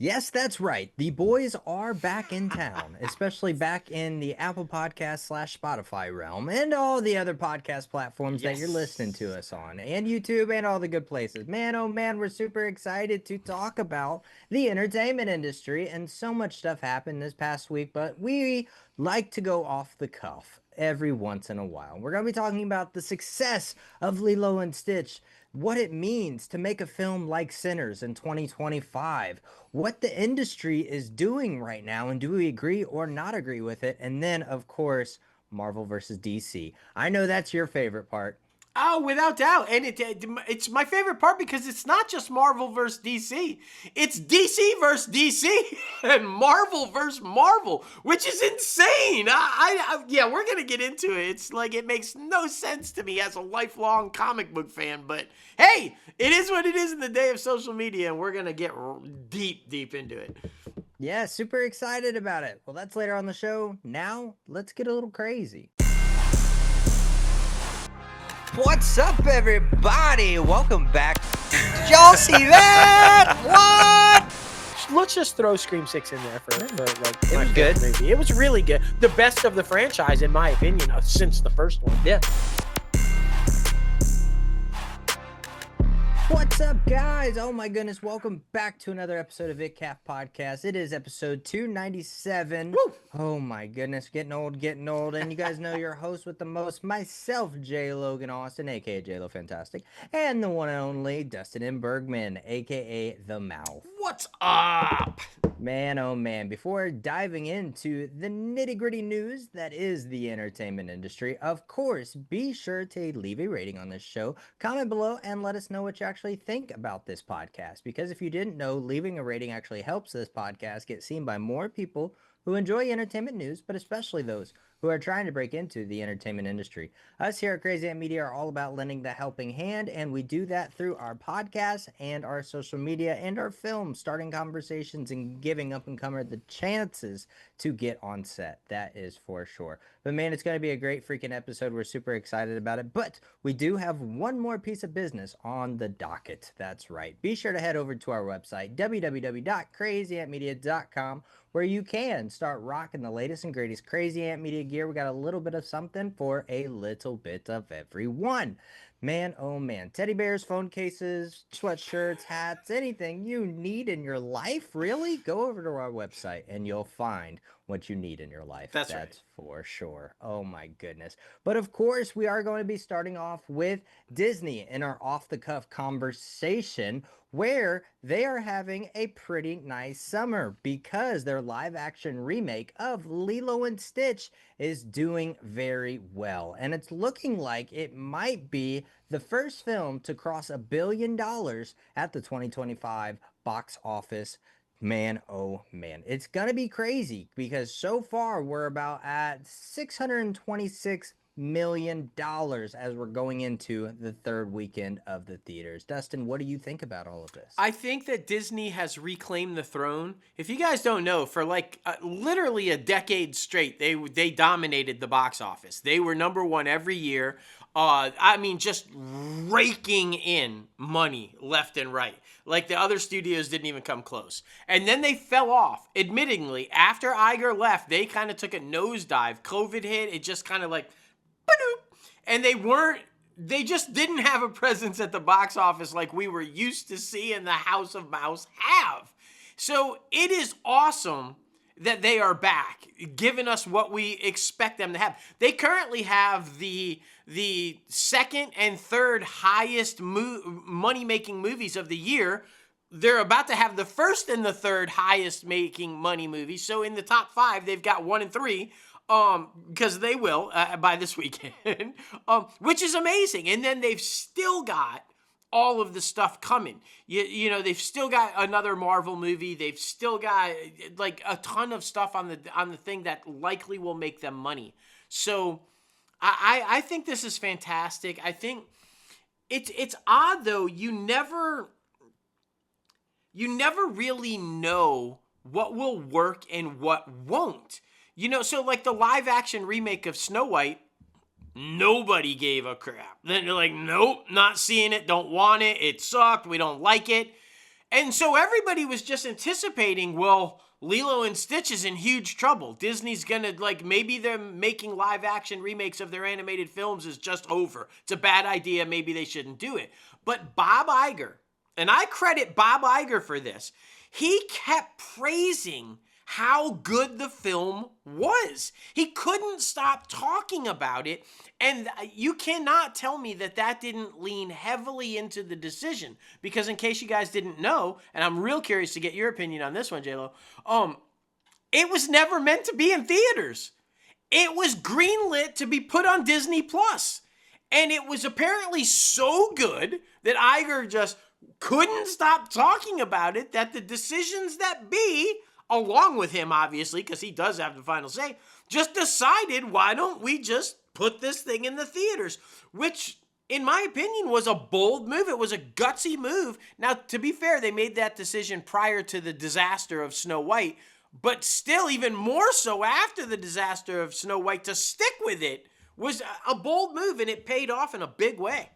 Yes, that's right. The boys are back in town, especially back in the Apple Podcast / Spotify realm and all the other podcast platforms that you're listening to us on, and YouTube and all the good places. Man, oh man, we're super excited to talk about the entertainment industry, and so much stuff happened this past week, but we like to go off the cuff every once in a while. We're going to be talking about the success of Lilo and Stitch, what it means to make a film like Sinners in 2025, what the industry is doing right now, and do we agree or not agree with it? And then, of course, Marvel versus DC. I know that's your favorite part. Oh, without doubt. And it's my favorite part because it's not just Marvel versus DC. It's DC versus DC and Marvel versus Marvel, which is insane. Yeah, we're going to get into it. It's like it makes no sense to me as a lifelong comic book fan. But hey, it is what it is in the day of social media, and we're going to get deep into it. Yeah, super excited about it. Well, that's later on the show. Now, let's get a little crazy. What's up, everybody? Welcome back. Did y'all see that? What? Let's just throw Scream 6 in there for like It my was good. movie. It was really good. The best of the franchise, in my opinion, since the first one. Yeah. What's up, guys? Oh my goodness, welcome back to another episode of ITCAFpodcast. It is episode 297. Woo! Oh my goodness, getting old. And you guys know your host with the most, myself, J. Logan Austin, aka J-Lo Fantastic, and the one and only Dustin M. Bergman, aka The Mouth. What's up? Man, oh man, before diving into the nitty-gritty news that is the entertainment industry, of course, be sure to leave a rating on this show, comment below, and let us know what you actually think about this podcast. Because if you didn't know, leaving a rating actually helps this podcast get seen by more people who enjoy entertainment news, but especially those who are trying to break into the entertainment industry. Us here at Crazy Ant Media are all about lending the helping hand, and we do that through our podcast and our social media and our films, starting conversations and giving up-and-comer the chances to get on set. That is for sure. But man, it's going to be a great freaking episode. We're super excited about it, but we do have one more piece of business on the docket. That's right. Be sure to head over to our website, www.crazyantmedia.com, where you can start rocking the latest and greatest Crazy Ant Media gear. We got a little bit of something for a little bit of everyone. Man, oh man, teddy bears, phone cases, sweatshirts, hats, anything you need in your life, really, go over to our website and you'll find what you need in your life. That's right. For sure. Oh my goodness. But of course, we are going to be starting off with Disney in our off-the-cuff conversation, where they are having a pretty nice summer because their live-action remake of Lilo and Stitch is doing very well. And it's looking like it might be the first film to cross $1 billion at the 2025 box office. Man, oh man, it's gonna be crazy because so far we're about at $626 million as we're going into the third weekend of the theaters. Dustin, what do you think about all of this? I think that Disney has reclaimed the throne. If you guys don't know, for like literally a decade straight, they dominated the box office. They were number one every year. I mean, just raking in money left and right. Like the other studios didn't even come close. And then they fell off. Admittingly, after Iger left, they kind of took a nosedive. COVID hit. It just kind of like, and they just didn't have a presence at the box office like we were used to seeing the House of Mouse have. So it is awesome that they are back, giving us what we expect them to have. They currently have the second and third highest money-making movies of the year. They're about to have the first and the third highest making money movies. So in the top 5, they've got 1 and 3. Because they will by this weekend, which is amazing. And then they've still got all of the stuff coming. You know, they've still got another Marvel movie. They've still got like a ton of stuff on the thing that likely will make them money. So I think this is fantastic. I think it's odd though. You never really know what will work and what won't. You know, so like the live action remake of Snow White, nobody gave a crap. Then they're like, nope, not seeing it, don't want it, it sucked, we don't like it. And so everybody was just anticipating, well, Lilo and Stitch is in huge trouble. Disney's gonna, like, maybe they're making live action remakes of their animated films is just over. It's a bad idea. Maybe they shouldn't do it. But Bob Iger, and I credit Bob Iger for this, he kept praising how good the film was. He couldn't stop talking about it. And you cannot tell me that that didn't lean heavily into the decision. Because in case you guys didn't know, and I'm real curious to get your opinion on this one, JLo, it was never meant to be in theaters. It was greenlit to be put on Disney Plus. And it was apparently so good that Iger just couldn't stop talking about it, that the decisions that be, along with him, obviously, because he does have the final say, just decided, why don't we just put this thing in the theaters? Which, in my opinion, was a bold move. It was a gutsy move. Now, to be fair, they made that decision prior to the disaster of Snow White, but still, even more so after the disaster of Snow White, to stick with it was a bold move, and it paid off in a big way.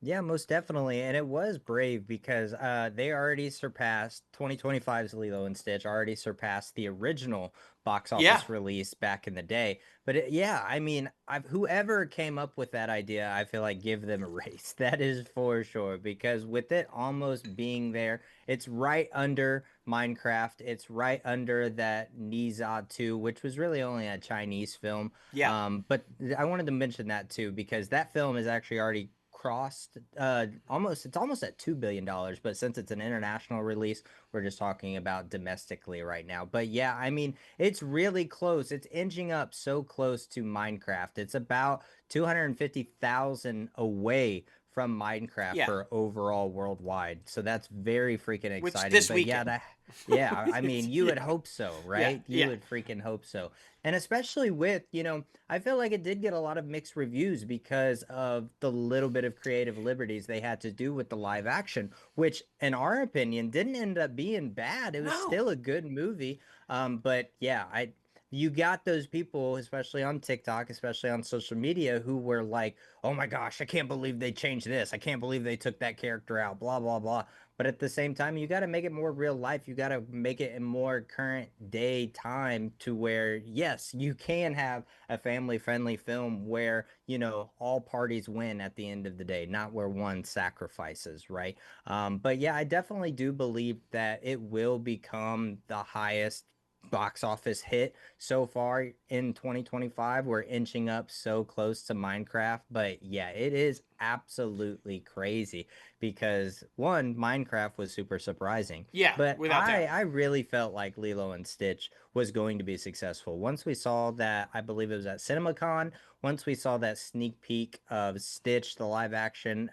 Yeah, most definitely. And it was brave because they already surpassed 2025's Lilo and Stitch, already surpassed the original box office release back in the day. But yeah, I mean, whoever came up with that idea, I feel like give them a raise. That is for sure. Because with it almost being there, it's right under Minecraft. It's right under that Niza 2, which was really only a Chinese film. Yeah. But I wanted to mention that too, because that film is actually already crossed it's almost at $2 billion, but since it's an international release, we're just talking about domestically right now. But yeah, I mean, it's really close. It's inching up so close to Minecraft. It's about 250,000 away from Minecraft for overall worldwide. So that's very freaking exciting. Which this weekend. Yeah, I mean, you would hope so, right? You would freaking hope so. And especially with, I feel like it did get a lot of mixed reviews because of the little bit of creative liberties they had to do with the live action, which in our opinion didn't end up being bad. It was still a good movie. But yeah, you got those people, especially on TikTok, especially on social media, who were like, oh my gosh, I can't believe they changed this. I can't believe they took that character out, blah, blah, blah. But at the same time, you got to make it more real life. You got to make it in more current day time to where, yes, you can have a family friendly film where, all parties win at the end of the day, not where one sacrifices, right? But yeah, I definitely do believe that it will become the highest box office hit so far in 2025. We're inching up so close to Minecraft, but yeah, it is absolutely crazy because one, Minecraft was super surprising. Yeah, but without doubt. I really felt like Lilo and Stitch was going to be successful. Once we saw that, I believe it was at CinemaCon, once we saw that sneak peek of Stitch, the live action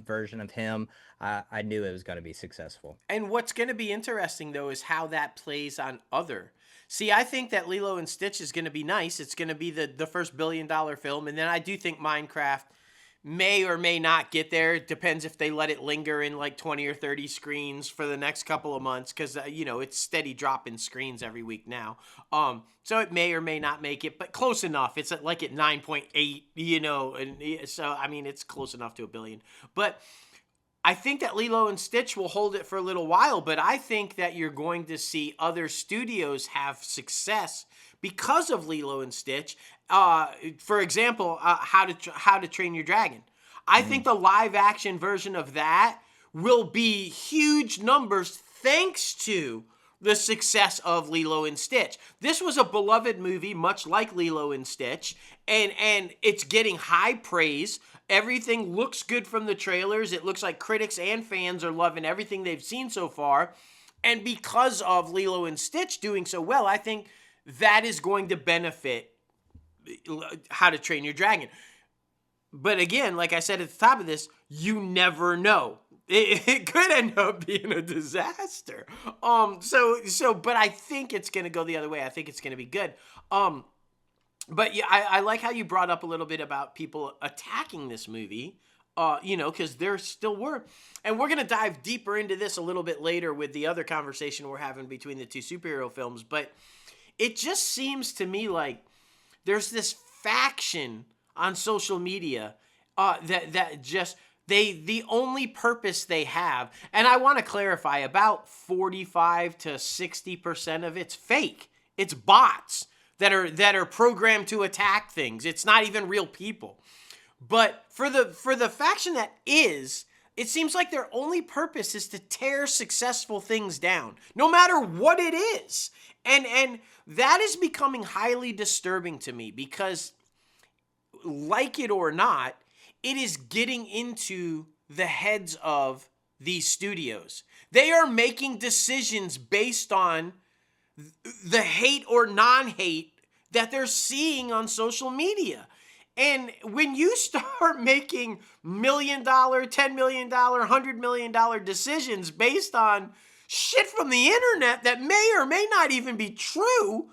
version of him, I knew it was going to be successful. And what's going to be interesting, though, is how that plays on other. See, I think that Lilo and Stitch is going to be nice. It's going to be the first $1 billion film. And then I do think Minecraft may or may not get there. It depends if they let it linger in like 20 or 30 screens for the next couple of months. Because, it's steady dropping screens every week now. So it may or may not make it, but close enough. It's at 9.8, and so, I mean, it's close enough to $1 billion. But I think that Lilo and Stitch will hold it for a little while, but I think that you're going to see other studios have success because of Lilo and Stitch. For example, How to Train Your Dragon. I think the live action version of that will be huge numbers thanks to the success of Lilo and Stitch. This was a beloved movie, much like Lilo and Stitch, and it's getting high praise. Everything looks good from the trailers. It looks like critics and fans are loving everything they've seen so far. And because of Lilo and Stitch doing so well, I think that is going to benefit How to Train Your Dragon. But again, like I said at the top of this, you never know. It could end up being a disaster. But I think it's going to go the other way. I think it's going to be good. But yeah, I like how you brought up a little bit about people attacking this movie, because there still were. And we're going to dive deeper into this a little bit later with the other conversation we're having between the two superhero films. But it just seems to me like there's this faction on social media that just The only purpose they have, and I want to clarify, about 45 to 60% of it's fake. It's bots that are programmed to attack things. It's not even real people. But for the faction that is, it seems like their only purpose is to tear successful things down, no matter what it is. And that is becoming highly disturbing to me because, like it or not, it is getting into the heads of these studios. They are making decisions based on the hate or non-hate that they're seeing on social media. And when you start making $1 million, $10 million, $100 million decisions based on shit from the internet that may or may not even be true,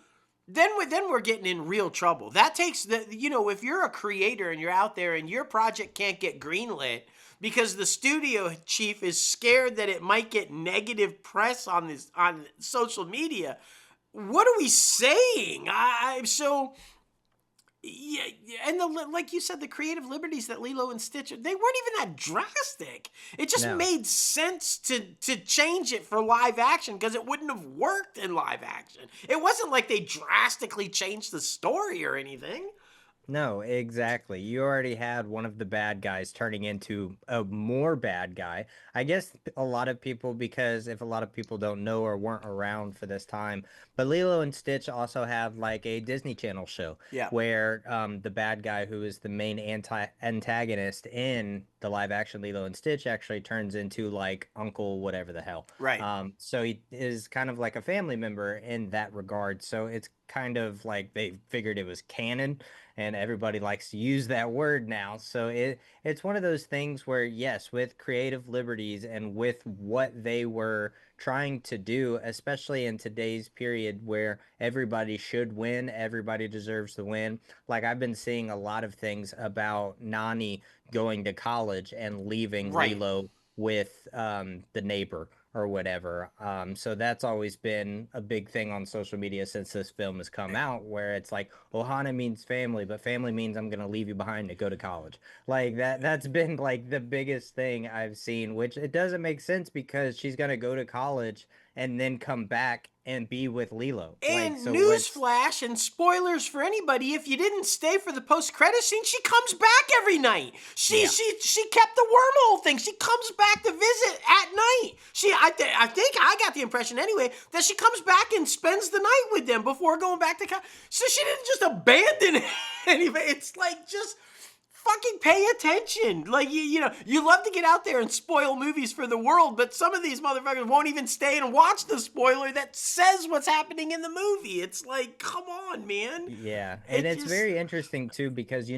then we're getting in real trouble. That takes if you're a creator and you're out there and your project can't get greenlit because the studio chief is scared that it might get negative press on social media, what are we saying? Yeah, and like you said, the creative liberties that Lilo and Stitch, they weren't even that drastic. It just made sense to change it for live action because it wouldn't have worked in live action. It wasn't like they drastically changed the story or anything. No, exactly. You already had one of the bad guys turning into a more bad guy. I guess a lot of people, because if a lot of people don't know or weren't around for this time, but Lilo and Stitch also have like a Disney Channel show where the bad guy who is the main antagonist in the live action Lilo and Stitch actually turns into like Uncle whatever the hell. Right. So he is kind of like a family member in that regard. So it's kind of like they figured it was canon and everybody likes to use that word now. So it's one of those things where, yes, with creative liberties and with what they were trying to do, especially in today's period where everybody should win, everybody deserves to win. Like I've been seeing a lot of things about Nani going to college and leaving Lilo with the neighbor or whatever. So that's always been a big thing on social media since this film has come out, where it's like Ohana means family, but family means I'm gonna leave you behind to go to college. Like that's been like the biggest thing I've seen, which it doesn't make sense because she's gonna go to college and then come back and be with Lilo. And like, so newsflash and spoilers for anybody, if you didn't stay for the post-credit scene, she comes back every night. She kept the wormhole thing. She comes back to visit at night. I think I got the impression anyway that she comes back and spends the night with them before going back to college. So she didn't just abandon anybody. It's like, just fucking pay attention. Like, you love to get out there and spoil movies for the world, but some of these motherfuckers won't even stay and watch the spoiler that says what's happening in the movie. It's like, come on, man. Yeah, and it's very interesting too because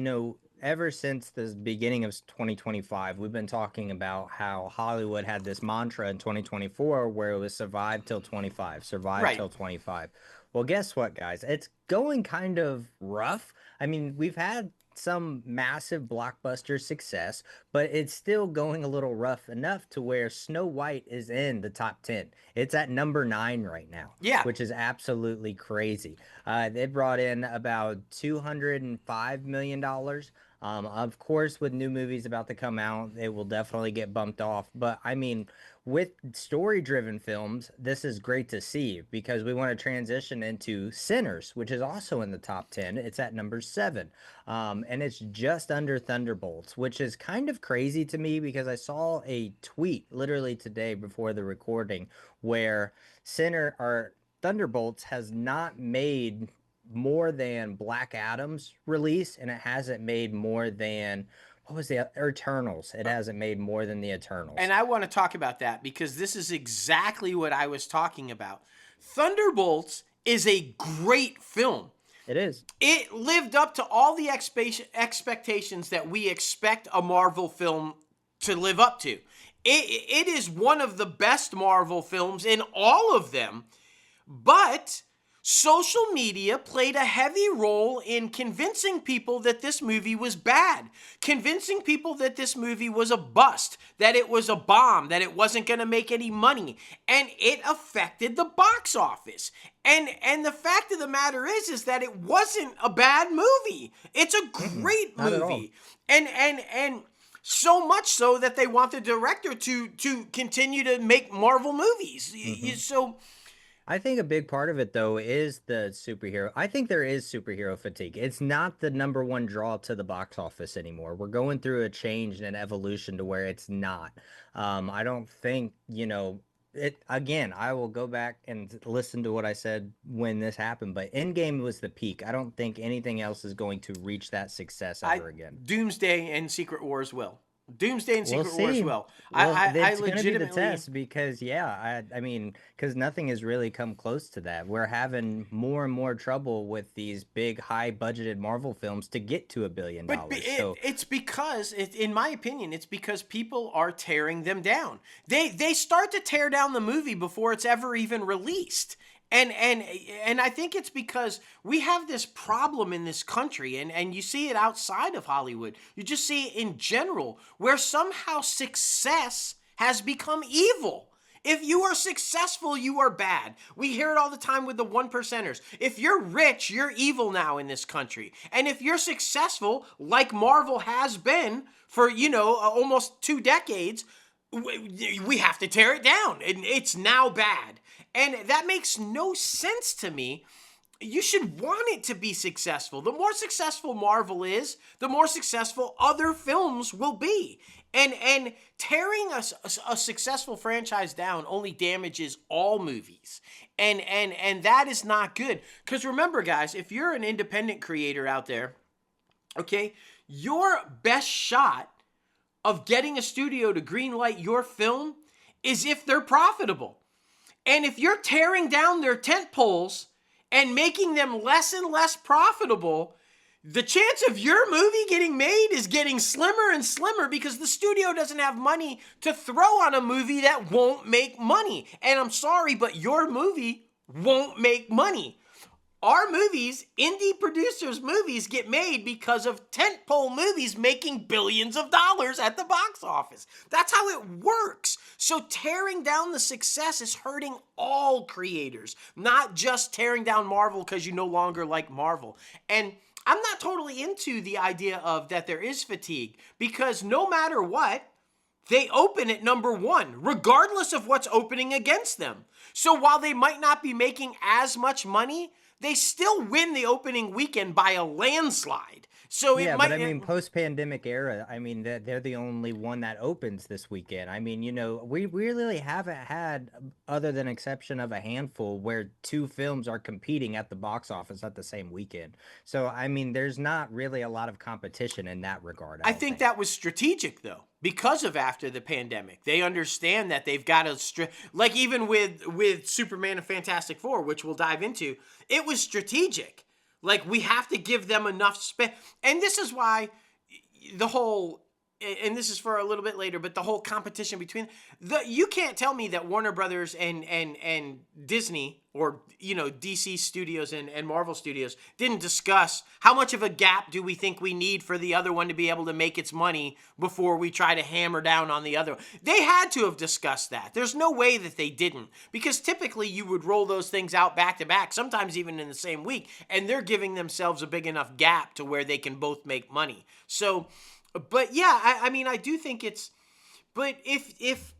ever since the beginning of 2025, we've been talking about how Hollywood had this mantra in 2024 where it was survive till 25, survive till 25. Well, guess what, guys? It's going kind of rough. I mean, we've had some massive blockbuster success, but it's still going a little rough enough to where Snow White is in the top 10. It's at number 9 right now, which is absolutely crazy. They brought in about $205 million. Of course, with new movies about to come out, it will definitely get bumped off. But I mean, with story-driven films, this is great to see because we want to transition into Sinners, which is also in the top 10. It's at number 7. And it's just under Thunderbolts, which is kind of crazy to me because I saw a tweet literally today before the recording where Thunderbolts has not made more than Black Adam's release, and it hasn't made more than what was the Eternals. It hasn't made more than the Eternals. And I want to talk about that because this is exactly what I was talking about. Thunderbolts is a great film. It is. It lived up to all the expectations that we expect a Marvel film to live up to. It is one of the best Marvel films in all of them, but social media played a heavy role in convincing people that this movie was bad, convincing people that this movie was a bust, that it was a bomb, that it wasn't going to make any money, and it affected the box office. And the fact of the matter is that it wasn't a bad movie. It's a great movie. And So much so that they want the director to continue to make Marvel movies. So I think a big part of it, though, is the superhero. I think there is superhero fatigue. It's not the number one draw to the box office anymore. We're going through a change and an evolution to where it's not. I don't think, it again, I will go back and listen to what I said when this happened, but Endgame was the peak. I don't think anything else is going to reach that success ever again. Doomsday and Secret Wars will. Doomsday and We'll Secret Wars see. will. Well, I it's going to be the legitimately test because, yeah, I mean, because nothing has really come close to that. We're having more and more trouble with these big, high-budgeted Marvel films to get to $1 billion. But So it's because, in my opinion, it's because people are tearing them down. They start to tear down the movie before it's ever even released. And I think it's because we have this problem in this country, and you see it outside of Hollywood. You just see it in general, where somehow success has become evil. If you are successful, you are bad. We hear it all the time with the one percenters. If you're rich, you're evil now in this country. And if you're successful, like Marvel has been for, almost 2 decades, we have to tear it down. And it's now bad. And that makes no sense to me. You should want it to be successful. The more successful Marvel is, the more successful other films will be. And tearing a successful franchise down only damages all movies. And that is not good. Because remember, guys, if you're an independent creator out there, okay, your best shot of getting a studio to greenlight your film is if they're profitable. And if you're tearing down their tent poles and making them less and less profitable, the chance of your movie getting made is getting slimmer and slimmer because the studio doesn't have money to throw on a movie that won't make money. And I'm sorry, but your movie won't make money. Our movies, indie producers' movies, get made because of tentpole movies making billions of dollars at the box office. That's how it works. So tearing down the success is hurting all creators, not just tearing down Marvel because you no longer like Marvel. And I'm not totally into the idea of that there is fatigue because no matter what, they open at number 1, regardless of what's opening against them. So while they might not be making as much money, they still win the opening weekend by a landslide. So yeah, but I mean, post-pandemic era, I mean, they're the only one that opens this weekend. I mean, we really haven't had, other than exception of a handful, where 2 films are competing at the box office at the same weekend. So, I mean, there's not really a lot of competition in that regard. I think that was strategic, though, because of after the pandemic. They understand that they've got to, like even with Superman and Fantastic Four, which we'll dive into, it was strategic. Like, we have to give them enough space. And this is why the whole, and this is for a little bit later, but the whole competition between, you can't tell me that Warner Brothers and Disney, or, DC Studios and Marvel Studios didn't discuss how much of a gap do we think we need for the other one to be able to make its money before we try to hammer down on the other. They had to have discussed that. There's no way that they didn't, because typically you would roll those things out back to back, sometimes even in the same week, and they're giving themselves a big enough gap to where they can both make money. So, but yeah, I mean, I do think it's, but if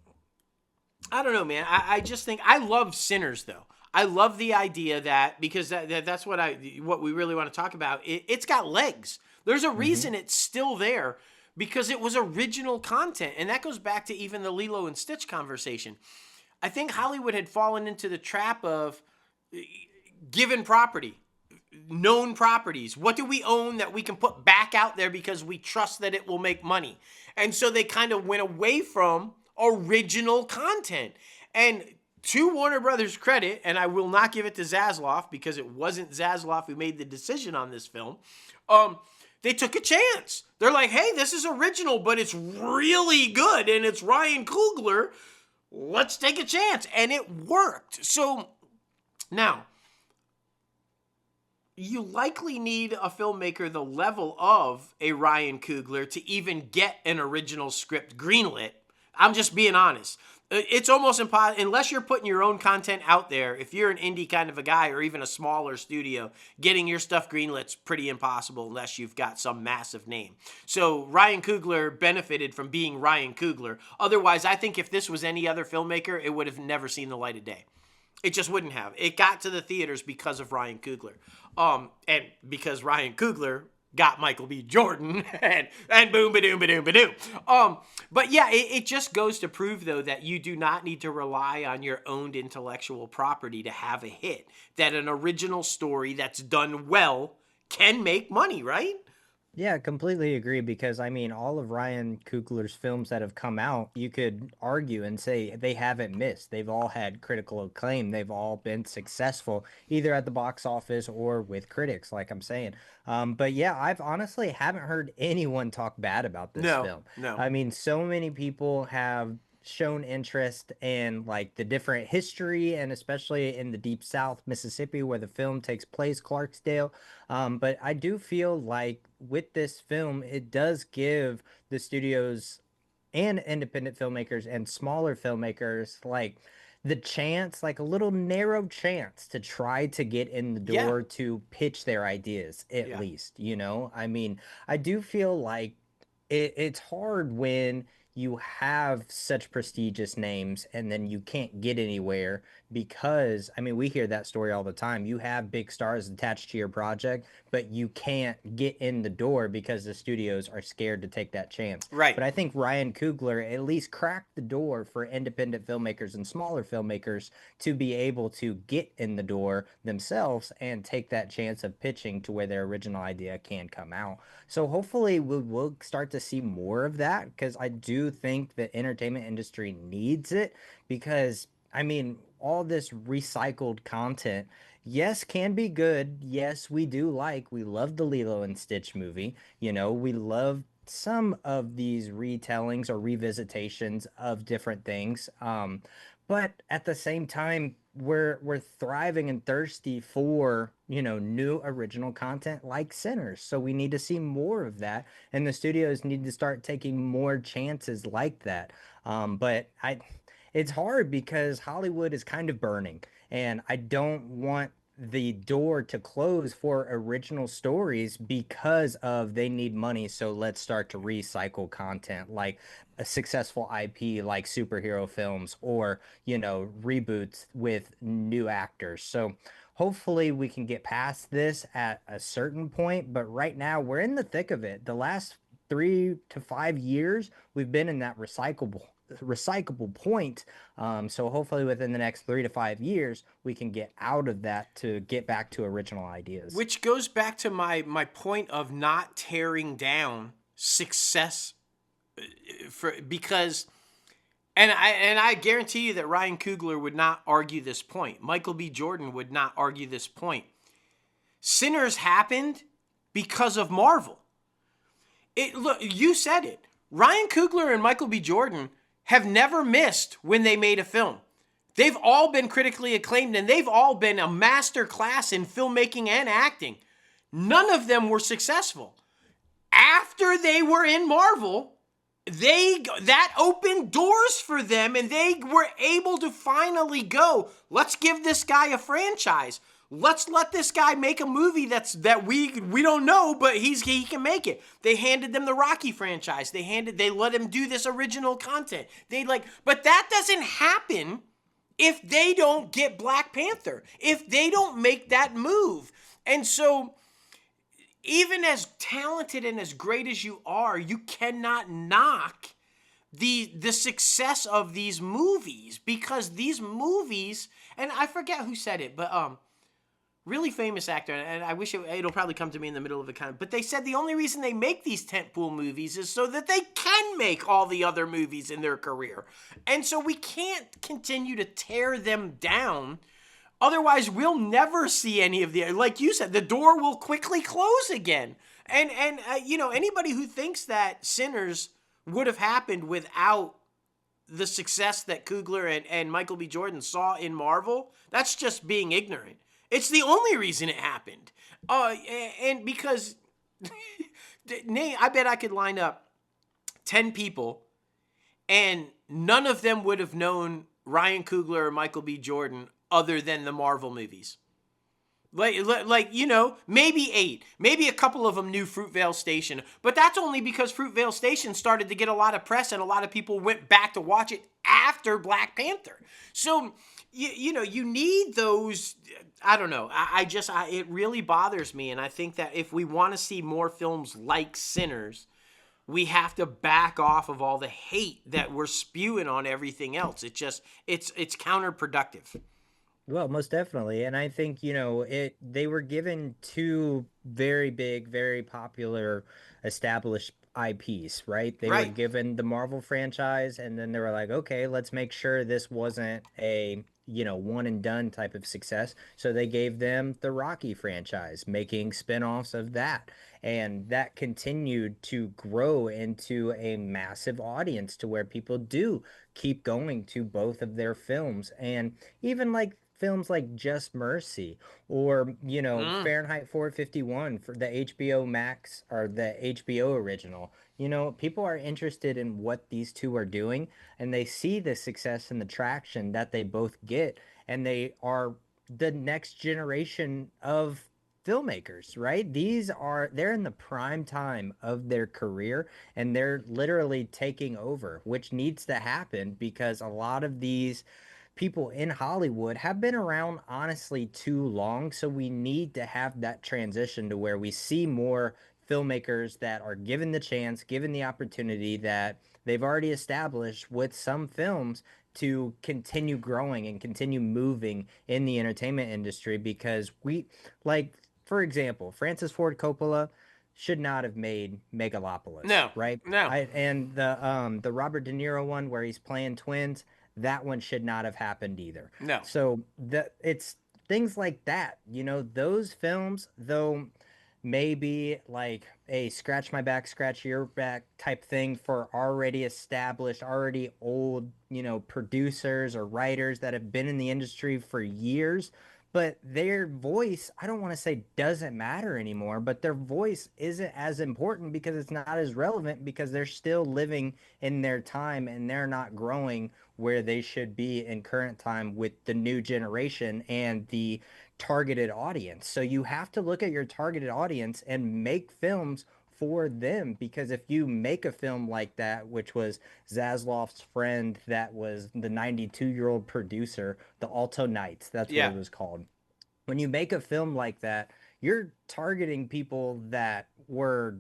I don't know, man, I just think, I love Sinners, though. I love the idea that, because that's what we really want to talk about. It's got legs. There's a reason it's still there, because it was original content. And that goes back to even the Lilo and Stitch conversation. I think Hollywood had fallen into the trap of given property, known properties. What do we own that we can put back out there because we trust that it will make money? And so they kind of went away from original content. And to Warner Brothers' credit, and I will not give it to Zaslav because it wasn't Zaslav who made the decision on this film, they took a chance. They're like, hey, this is original, but it's really good, and it's Ryan Coogler. Let's take a chance. And it worked. So now, you likely need a filmmaker the level of a Ryan Coogler to even get an original script greenlit. I'm just being honest. It's almost impossible unless you're putting your own content out there. If you're an indie kind of a guy or even a smaller studio, getting your stuff greenlit's pretty impossible unless you've got some massive name. So Ryan Coogler benefited from being Ryan Coogler. Otherwise, I think if this was any other filmmaker, it would have never seen the light of day. It just wouldn't have. It got to the theaters because of Ryan Coogler. And because Ryan Coogler got Michael B. Jordan and boom, ba-doom, ba-doom, ba-doom. But yeah, it just goes to prove, though, that you do not need to rely on your owned intellectual property to have a hit. That an original story that's done well can make money, right? Yeah, completely agree because I mean, all of Ryan Coogler's films that have come out, you could argue and say they haven't missed. They've all had critical acclaim. They've all been successful, either at the box office or with critics, like I'm saying. But yeah, I've honestly haven't heard anyone talk bad about this film. No. I mean, so many people have shown interest in like the different history and especially in the deep south Mississippi where the film takes place, Clarksdale. But I do feel like with this film it does give the studios and independent filmmakers and smaller filmmakers like the chance, like a little narrow chance to try to get in the Yeah. door to pitch their ideas at Yeah. least, you know. I mean, I do feel like it's hard when you have such prestigious names and then you can't get anywhere because I mean we hear that story all the time. You have big stars attached to your project, but you can't get in the door because the studios are scared to take that chance. Right. But I think Ryan Coogler at least cracked the door for independent filmmakers and smaller filmmakers to be able to get in the door themselves and take that chance of pitching to where their original idea can come out. So hopefully we'll start to see more of that because I do think the entertainment industry needs it because I mean all this recycled content, yes, can be good. Yes, we love the Lilo and Stitch movie. You know, we love some of these retellings or revisitations of different things. But at the same time, we're thriving and thirsty for, you know, new original content like Sinners. So we need to see more of that, and the studios need to start taking more chances like that. But it's hard because Hollywood is kind of burning, and I don't want the door to close for original stories because of they need money, so let's start to recycle content like a successful IP like superhero films or, you know, reboots with new actors. So hopefully we can get past this at a certain point, but right now we're in the thick of it. The last 3 to 5 years we've been in that recyclable point. So hopefully within the next 3 to 5 years, we can get out of that to get back to original ideas. Which goes back to my point of not tearing down success because I guarantee you that Ryan Coogler would not argue this point. Michael B. Jordan would not argue this point. Sinners happened because of Marvel. Look, you said it. Ryan Coogler and Michael B. Jordan have never missed when they made a film. They've all been critically acclaimed and they've all been a master class in filmmaking and acting. None of them were successful. After they were in Marvel, that opened doors for them and they were able to finally go, let's give this guy a franchise. Let's let this guy make a movie that we don't know, but he can make it. They handed them the Rocky franchise. They let him do this original content. But that doesn't happen if they don't get Black Panther, if they don't make that move. And so even as talented and as great as you are, you cannot knock the success of these movies because these movies, and I forget who said it, but really famous actor, and I wish it'll probably come to me in the middle of the comment, but they said the only reason they make these tentpole movies is so that they can make all the other movies in their career. And so we can't continue to tear them down. Otherwise, we'll never see any of the, like you said, the door will quickly close again. And you know, anybody who thinks that Sinners would have happened without the success that Coogler and Michael B. Jordan saw in Marvel, that's just being ignorant. It's the only reason it happened. And because, Nate, I bet I could line up 10 people and none of them would have known Ryan Coogler or Michael B. Jordan other than the Marvel movies. Like maybe 8. Maybe a couple of them knew Fruitvale Station. But that's only because Fruitvale Station started to get a lot of press and a lot of people went back to watch it after Black Panther. So, you need those. I don't know. It really bothers me. And I think that if we want to see more films like Sinners, we have to back off of all the hate that we're spewing on everything else. It's counterproductive. Well, most definitely. And I think, they were given 2 very big, very popular established IPs, right? They were given the Marvel franchise, and then they were like, okay, let's make sure this wasn't a, one and done type of success. So they gave them the Rocky franchise, making spinoffs of that. And that continued to grow into a massive audience to where people do keep going to both of their films. And even like films like Just Mercy or, Fahrenheit 451 for the HBO Max or the HBO original. People are interested in what these 2 are doing, and they see the success and the traction that they both get, and they are the next generation of filmmakers, right? They're in the prime time of their career, and they're literally taking over, which needs to happen because a lot of these people in Hollywood have been around honestly too long. So we need to have that transition to where we see more filmmakers that are given the chance, given the opportunity that they've already established with some films to continue growing and continue moving in the entertainment industry. Because for example, Francis Ford Coppola should not have made Megalopolis. No, right? No. And the Robert De Niro one where he's playing twins, that one should not have happened either. No. So it's things like that. Those films, though, maybe like a scratch my back, scratch your back type thing for already established, already old, producers or writers that have been in the industry for years. But their voice, I don't want to say doesn't matter anymore, but their voice isn't as important because it's not as relevant because they're still living in their time and they're not growing where they should be in current time with the new generation and the targeted audience. So you have to look at your targeted audience and make films for them, because if you make a film like that, which was Zaslav's friend, that was the 92-year-old producer, the Alto Knights, that's what it was called. When you make a film like that, you're targeting people that were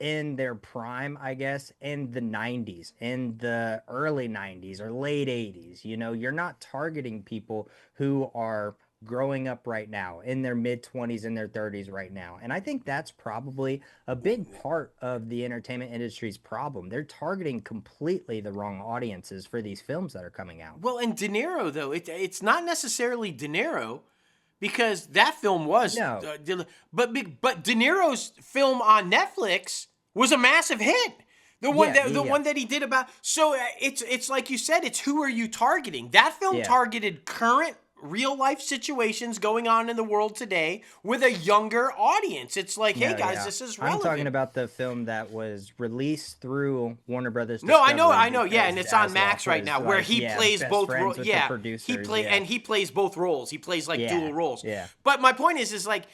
in their prime, I guess, in the 90s, in the early 90s or late 80s. You're not targeting people who are growing up right now in their mid-20s and their 30s right now. And I think that's probably a big part of the entertainment industry's problem. They're targeting completely the wrong audiences for these films that are coming out. Well, and De Niro, though, it's not necessarily De Niro, because that film was but De Niro's film on Netflix was a massive hit. The one that he did about, so it's like you said, it's who are you targeting? That film targeted current real life situations going on in the world today with a younger audience. It's like, hey guys, this is relevant. I'm talking about the film that was released through Warner Brothers. No, I know, yeah, and it's on Max right now, where he plays both roles. Yeah, he plays both roles. He plays like dual roles. Yeah. But my point is like,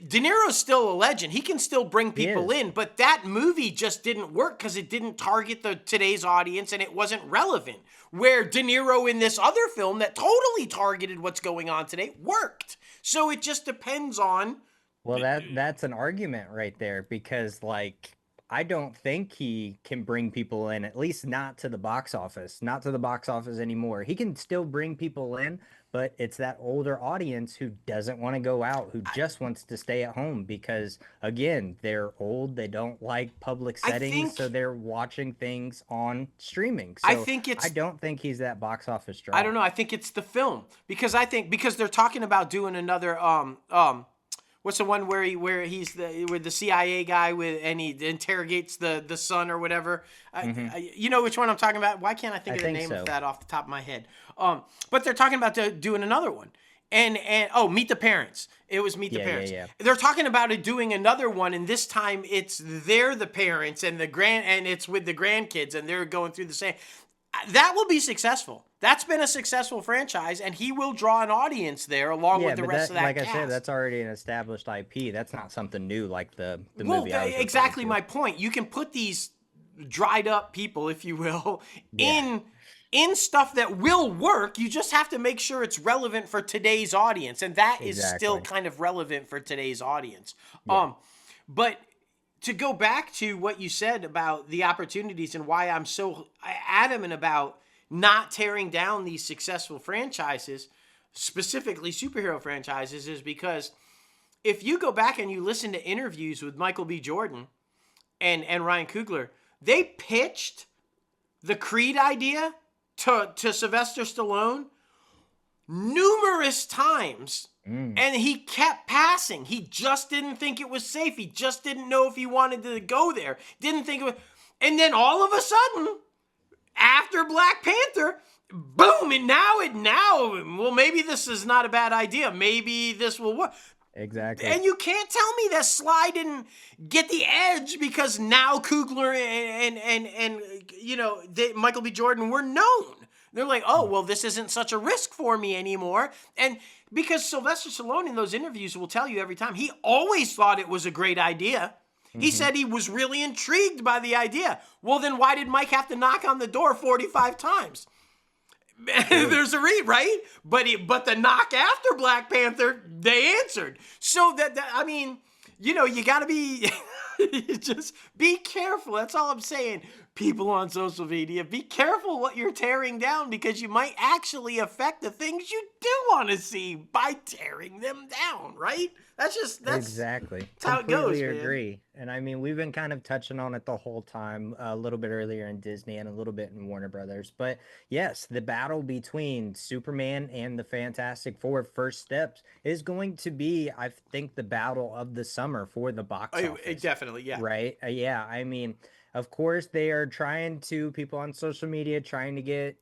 De Niro's still a legend. He can still bring people in, but that movie just didn't work because it didn't target today's audience and it wasn't relevant. Where De Niro in this other film that totally targeted what's going on today worked. So it just depends on. Well, that's an argument right there, because like, I don't think he can bring people in, at least not to the box office anymore. He can still bring people in, but it's that older audience who doesn't want to go out, who just wants to stay at home because, again, they're old, they don't like public settings, so they're watching things on streaming. So I don't think he's that box office draw. I don't know. I think it's the film, because they're talking about doing another what's the one where he's with the CIA guy and he interrogates the son or whatever? You know which one I'm talking about? Why can't I think of the name of that off the top of my head? But they're talking about doing another one. And Meet the Parents. It was Meet the Parents. Yeah. They're talking about it doing another one, and this time they're the parents and and it's with the grandkids, and they're going through the same. that will be successful. That's been a successful franchise, and he will draw an audience there along with the rest of that like cast. I said, that's already an established IP. That's not something new like the movie I was exactly referring to. my point. You can put these dried up people, if you will, Yeah. in stuff that will work. You just have to make sure it's relevant for today's audience, and that is still Exactly. kind of relevant for today's audience. Yeah. But to go back to what you said about the opportunities and why I'm so adamant about not tearing down these successful franchises, specifically superhero franchises, is because if you go back and you listen to interviews with Michael B. Jordan and Ryan Coogler, they pitched the Creed idea to Sylvester Stallone numerous times. And he kept passing. He just didn't think it was safe. He just didn't know if he wanted to go there. Didn't think it was. And then all of a sudden, after Black Panther, boom, and now, well, maybe this is not a bad idea. Maybe this will work. Exactly. And you can't tell me that Sly didn't get the edge because now Coogler and Michael B. Jordan were known. They're like, oh, well, this isn't such a risk for me anymore. And because Sylvester Stallone in those interviews will tell you every time, he always thought it was a great idea. He said he was really intrigued by the idea. Well, then why did Mike have to knock on the door 45 times? There's a read, right? But the knock after Black Panther, they answered. So I mean, you got to be, just be careful. That's all I'm saying. People on social media, be careful what you're tearing down because you might actually affect the things you do want to see by tearing them down, right? That's exactly. how it goes, Completely man. agree. And I mean, we've been kind of touching on it the whole time, a little bit earlier in Disney and a little bit in Warner Brothers. But yes, the battle between Superman and the Fantastic Four First Steps is going to be, I think, the battle of the summer for the box office. Definitely, yeah. Right? Yeah. I mean, of course, they are people on social media trying to get,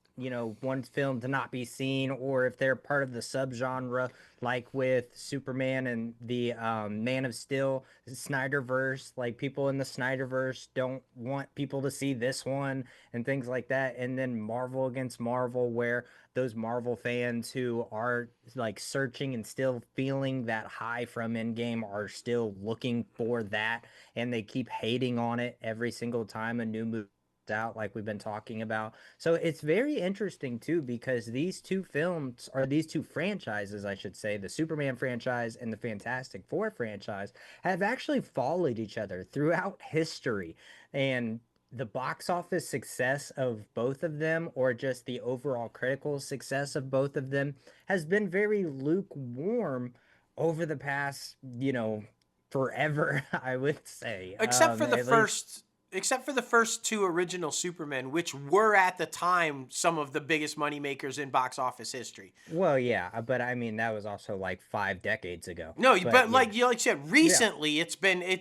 one film to not be seen, or if they're part of the subgenre, like with Superman and the Man of Steel, Snyderverse, like people in the Snyderverse don't want people to see this one and things like that. And then Marvel against Marvel, where those Marvel fans who are like searching and still feeling that high from Endgame are still looking for that, and they keep hating on it every single time a new movie out, like we've been talking about. So it's very interesting too, because these two franchises, I should say, the Superman franchise and the Fantastic Four franchise, have actually followed each other throughout history. And the box office success of both of them, or just the overall critical success of both of them, has been very lukewarm over the past, forever, I would say. Except for the first two original Supermen, which were at the time some of the biggest money makers in box office history. Well, yeah, but I mean that was also like 5 decades ago. No, but yeah. like you said, recently it's been a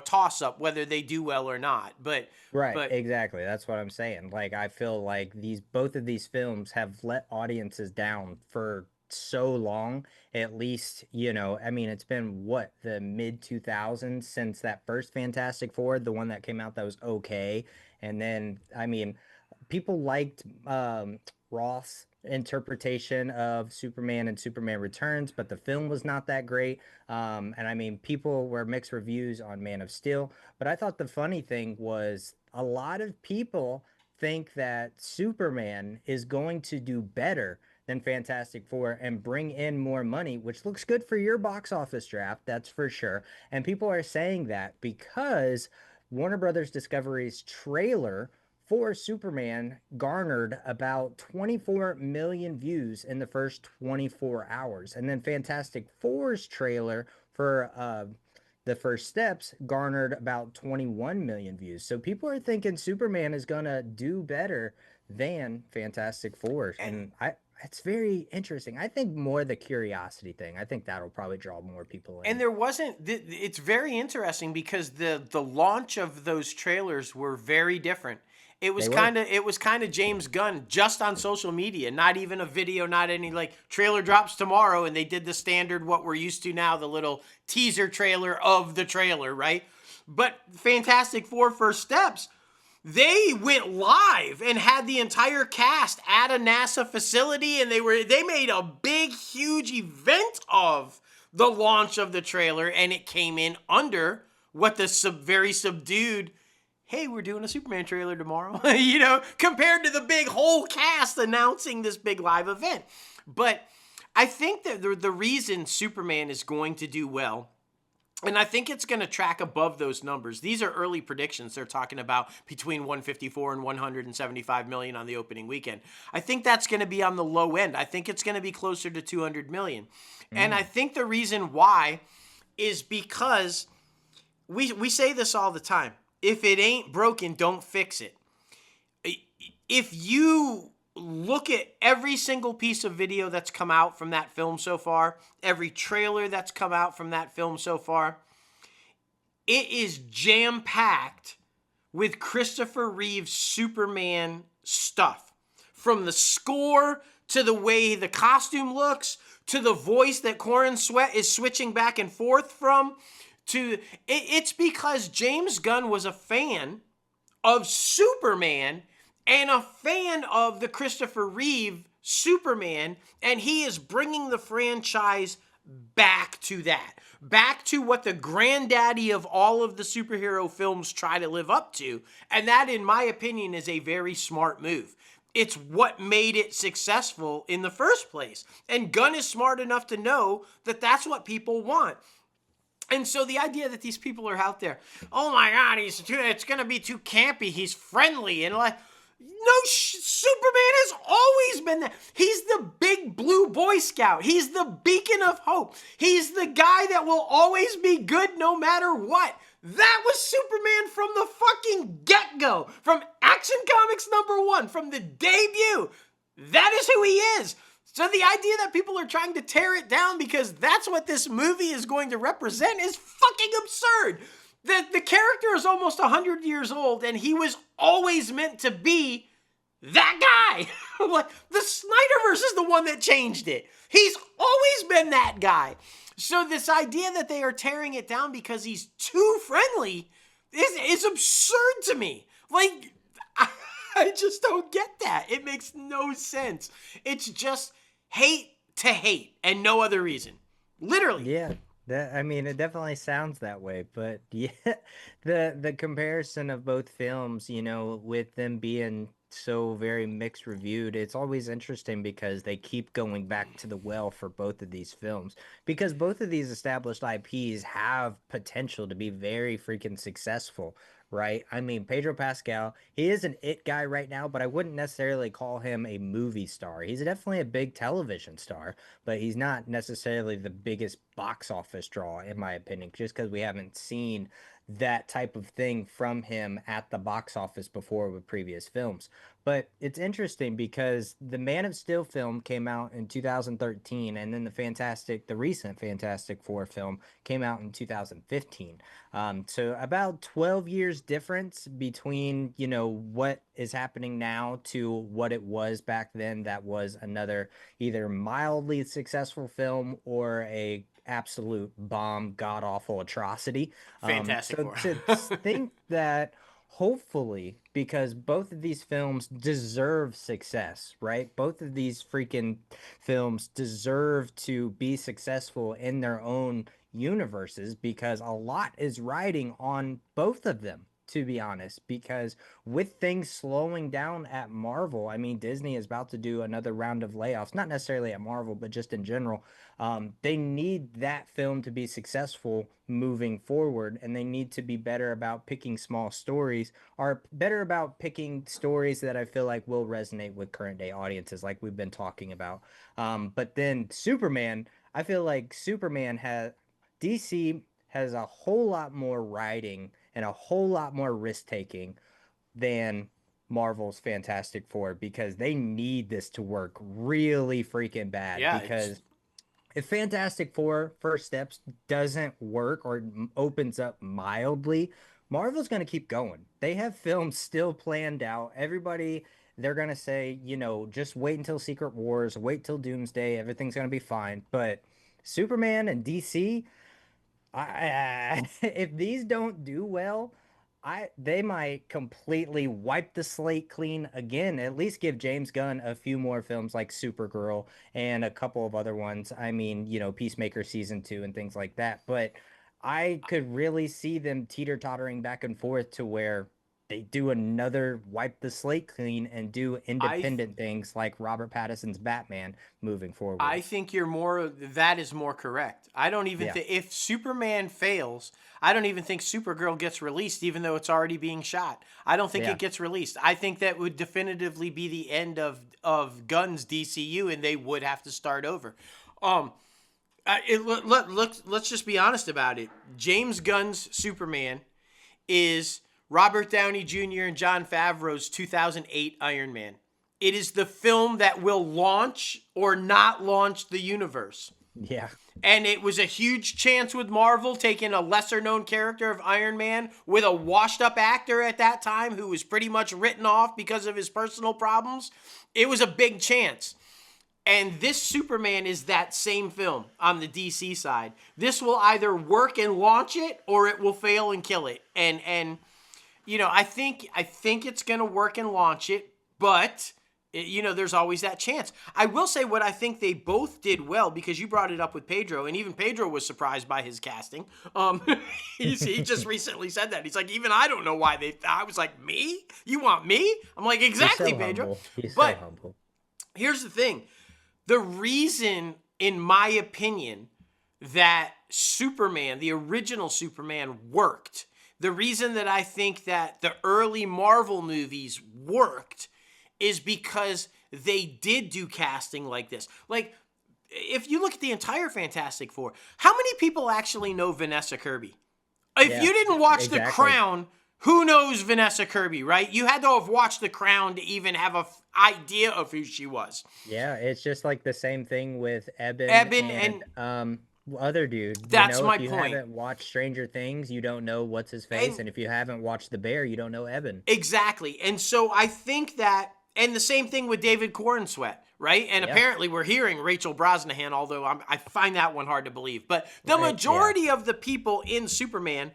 toss up whether they do well or not. But exactly, that's what I'm saying. Like I feel like both of these films have let audiences down for so long, at least. I mean, it's been the mid 2000s since that first Fantastic Four, the one that came out that was okay. And then I mean, people liked Roth's interpretation of Superman and Superman Returns, but the film was not that great. And I mean, people were mixed reviews on Man of Steel, but I thought the funny thing was a lot of people think that Superman is going to do better than Fantastic Four and bring in more money, which looks good for your box office draft, that's for sure. And people are saying that because Warner Brothers Discovery's trailer for Superman garnered about 24 million views in the first 24 hours. And then Fantastic Four's trailer for the First Steps garnered about 21 million views. So people are thinking Superman is going to do better than Fantastic Four. And it's very interesting. I think more the curiosity thing. I think that'll probably draw more people in. And it's very interesting because the launch of those trailers were very different. It was kind of James Gunn just on social media, not even a video, not any like trailer drops tomorrow, and they did the standard what we're used to now, the little teaser trailer of the trailer, right? But Fantastic Four First Steps, they went live and had the entire cast at a NASA facility, and they made a big, huge event of the launch of the trailer, and it came in under what the very subdued, hey, we're doing a Superman trailer tomorrow, compared to the big whole cast announcing this big live event. But I think that the reason Superman is going to do well, and I think it's going to track above those numbers. These are early predictions. They're talking about between 154 and 175 million on the opening weekend. I think that's going to be on the low end. I think it's going to be closer to 200 million. And I think the reason why is because we say this all the time. If it ain't broken, don't fix it. If you look at every single piece of video that's come out from that film so far, every trailer that's come out from that film so far, it is jam-packed with Christopher Reeve's Superman stuff. From the score to the way the costume looks to the voice that Corin Sweat is switching back and forth from, it's because James Gunn was a fan of Superman and a fan of the Christopher Reeve Superman, and he is bringing the franchise back to that. Back to what the granddaddy of all of the superhero films try to live up to. And that, in my opinion, is a very smart move. It's what made it successful in the first place. And Gunn is smart enough to know that that's what people want. And so the idea that these people are out there, oh my God, it's going to be too campy. He's friendly. And like, no, Superman has always been that. He's the big blue Boy Scout. He's the beacon of hope. He's the guy that will always be good no matter what. That was Superman from the fucking get-go. From Action Comics #1, from the debut. That is who he is. So the idea that people are trying to tear it down because that's what this movie is going to represent is fucking absurd. The character is almost 100 years old, and he was always meant to be that guy. Like, the Snyderverse is the one that changed it. He's always been that guy. So this idea that they are tearing it down because he's too friendly is absurd to me. Like, I just don't get that. It makes no sense. It's just hate to hate and no other reason. Literally. Yeah. I mean, it definitely sounds that way, but yeah, the comparison of both films, with them being so very mixed reviewed, it's always interesting because they keep going back to the well for both of these films, because both of these established IPs have potential to be very freaking successful. Right? I mean, Pedro Pascal, he is an it guy right now, but I wouldn't necessarily call him a movie star. He's definitely a big television star, but he's not necessarily the biggest box office draw, in my opinion, just because we haven't seen that type of thing from him at the box office before with previous films. But it's interesting because the Man of Steel film came out in 2013, and then the recent Fantastic Four film came out in 2015. So about 12 years difference between, what is happening now to what it was back then. That was another either mildly successful film or a absolute bomb, god awful atrocity. Fantastic Four. To think that hopefully, because both of these films deserve success, right? Both of these freaking films deserve to be successful in their own universes, because a lot is riding on both of them, to be honest, because with things slowing down at Marvel, I mean, Disney is about to do another round of layoffs, not necessarily at Marvel, but just in general. They need that film to be successful moving forward, and they need to be better about picking small stories, or better about picking stories that I feel like will resonate with current day audiences, like we've been talking about. But then Superman, I feel like DC has a whole lot more writing and a whole lot more risk taking than Marvel's Fantastic Four, because they need this to work really freaking bad. Yeah, because if Fantastic Four First Steps doesn't work or opens up mildly, Marvel's going to keep going. They have films still planned out. They're going to say, just wait until Secret Wars, wait till Doomsday, everything's going to be fine. But Superman and DC, if these don't do well, They might completely wipe the slate clean again. At least give James Gunn a few more films like Supergirl and a couple of other ones. I mean, Peacemaker season 2 and things like that. But I could really see them teeter-tottering back and forth to where they do another wipe the slate clean and do I independent things like Robert Pattinson's Batman moving I forward. think that is more correct. I don't even Yeah. think if Superman fails, I don't even think Supergirl gets released, even though it's already being shot. I don't think Yeah. it gets released. I think that would definitively be the end of Gunn's DCU, and they would have to start over. Um, let's just be honest about it. James Gunn's Superman is Robert Downey Jr. and Jon Favreau's 2008 Iron Man. It is the film that will launch or not launch the universe. Yeah. And it was a huge chance with Marvel taking a lesser known character of Iron Man with a washed up actor at that time who was pretty much written off because of his personal problems. It was a big chance. And this Superman is that same film on the DC side. This will either work and launch it or it will fail and kill it. And I think it's going to work and launch it, but there's always that chance. I will say what I think they both did well, because you brought it up with Pedro, and even Pedro was surprised by his casting. He just recently said that. He's like, even I don't know why I was like, me? You want me? I'm like, exactly, He's so Pedro. humble. He's But so humble. here's the thing. The reason, in my opinion, that Superman, the original Superman, worked, the reason that I think that the early Marvel movies worked is because they did do casting like this. Like, if you look at the entire Fantastic Four, how many people actually know Vanessa Kirby? If Yeah, you didn't watch The exactly. Crown, who knows Vanessa Kirby, right? You had to have watched The Crown to even have an idea of who she was. Yeah, it's just like the same thing with Eben Eben and other dude. That's my If you point. haven't watched Stranger Things, you don't know what's his face, And and if you haven't watched The Bear, you don't know Eben. exactly. And so I think that, and the same thing with David Cornsweet, right? And Yeah. apparently we're hearing Rachel Brosnahan, although I find that one hard to believe. But the Right, majority of the people in Superman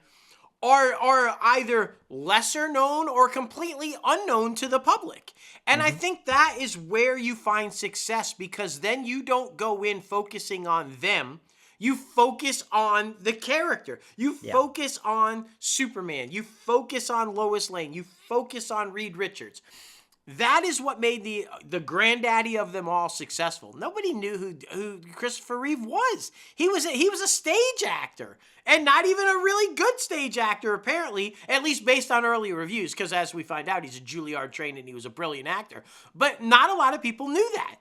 are either lesser known or completely unknown to the public. And I think that is where you find success, because then you don't go in focusing on them. You focus on the character. You focus on Superman. You focus on Lois Lane. You focus on Reed Richards. That is what made the granddaddy of them all successful. Nobody knew who Christopher Reeve was. He was a stage actor, and not even a really good stage actor, apparently, at least based on early reviews, because as we find out, he's a Juilliard trained and he was a brilliant actor. But not a lot of people knew that.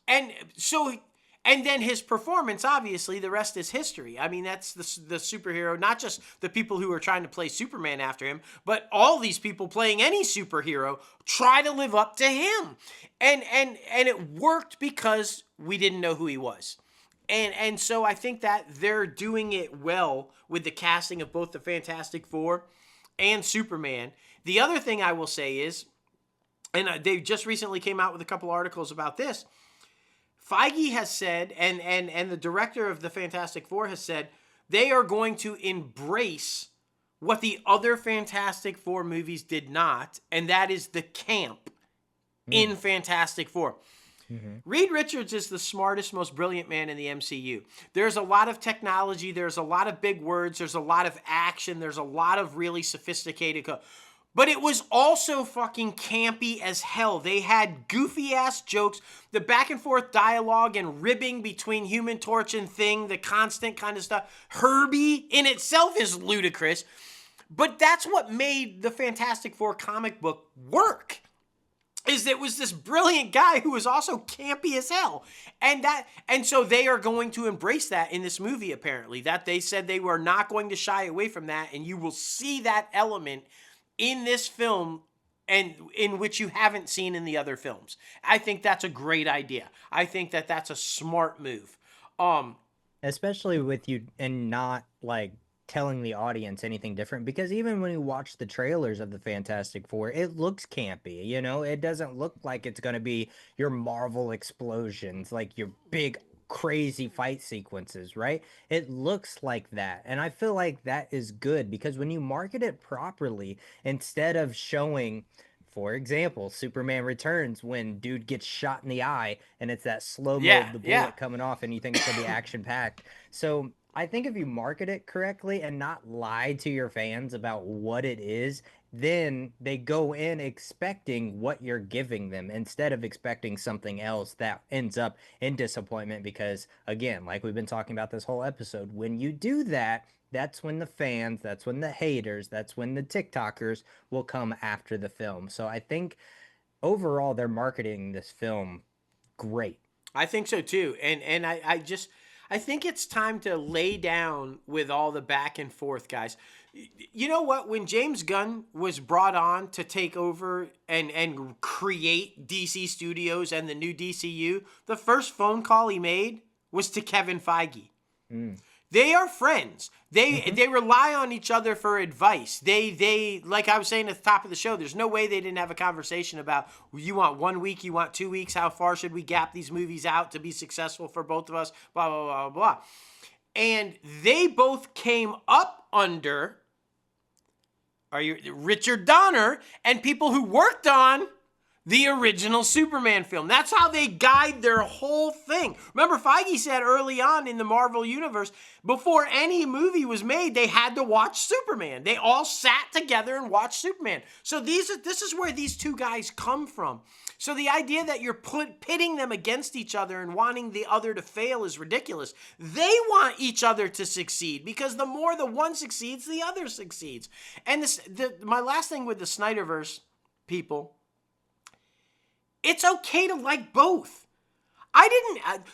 And so, and then his performance, obviously, the rest is history. I mean, that's the superhero, not just the people who are trying to play Superman after him, but all these people playing any superhero try to live up to him. And it worked because we didn't know who he was. And so I think that they're doing it well with the casting of both the Fantastic Four and Superman. The other thing I will say is, and they just recently came out with a couple articles about this, Feige has said, and the director of the Fantastic Four has said, they are going to embrace what the other Fantastic Four movies did not, and that is the camp in Fantastic Four. Reed Richards is the smartest, most brilliant man in the MCU. There's a lot of technology, there's a lot of big words, there's a lot of action, there's a lot of really sophisticated but it was also fucking campy as hell. They had goofy-ass jokes, the back-and-forth dialogue and ribbing between Human Torch and Thing, the constant kind of stuff. Herbie in itself is ludicrous. But that's what made the Fantastic Four comic book work. Is it was this brilliant guy who was also campy as hell. And so they are going to embrace that in this movie, apparently. That they said they were not going to shy away from that, and you will see that element in this film, and in which you haven't seen in the other films. I think that's a great idea. I think that that's a smart move. Especially with you and not like telling the audience anything different, because even when you watch the trailers of the Fantastic Four, it looks campy. It doesn't look like it's going to be your Marvel explosions, like your big crazy fight sequences, right? It looks like that. And I feel like that is good because when you market it properly, instead of showing, for example, Superman Returns when dude gets shot in the eye and it's that slow-mo Yeah, of the yeah. bullet coming off and you think it's going to be action-packed. So I think if you market it correctly and not lie to your fans about what it is, then they go in expecting what you're giving them instead of expecting something else that ends up in disappointment. Because, again, like we've been talking about this whole episode, when you do that, that's when the fans, that's when the haters, that's when the TikTokers will come after the film. So I think overall they're marketing this film great. I think so too. And I think it's time to lay down with all the back and forth, guys. You know what? When James Gunn was brought on to take over and create DC Studios and the new DCU, the first phone call he made was to Kevin Feige. Mm. They are friends. They rely on each other for advice. They like I was saying at the top of the show, there's no way they didn't have a conversation about, you want 1 week, you want 2 weeks, how far should we gap these movies out to be successful for both of us, blah, blah, blah, blah. And they both came up under Richard Donner and people who worked on the original Superman film. That's how they guide their whole thing. Remember, Feige said early on in the Marvel Universe, before any movie was made, they had to watch Superman. They all sat together and watched Superman. So this is where these two guys come from. So the idea that you're pitting them against each other and wanting the other to fail is ridiculous. They want each other to succeed because the more the one succeeds, the other succeeds. And my last thing with the Snyderverse people, it's okay to like both.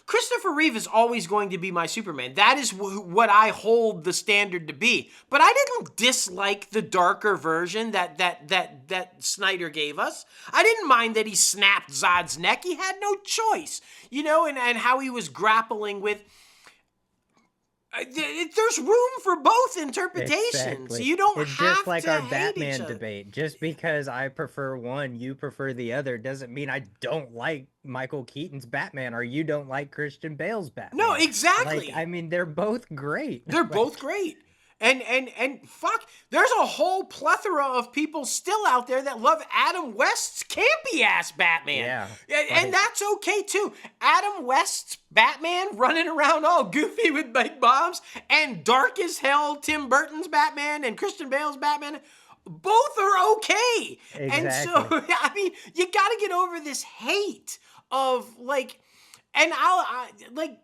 Christopher Reeve is always going to be my Superman. That is what I hold the standard to be. But I didn't dislike the darker version that Snyder gave us. I didn't mind that he snapped Zod's neck. He had no choice, and how he was grappling with. There's room for both interpretations. Exactly. You don't it's have just like to our hate Batman each other. debate. Just because I prefer one, you prefer the other, doesn't mean I don't like Michael Keaton's Batman or you don't like Christian Bale's Batman. No, exactly. Like, I mean, they're both great. They're both great. And fuck, there's a whole plethora of people still out there that love Adam West's campy ass Batman. Yeah. And that's okay too. Adam West's Batman running around all goofy with big bombs, and dark as hell Tim Burton's Batman and Christian Bale's Batman, both are okay. Exactly. And so, I mean, you got to get over this hate of like, and I like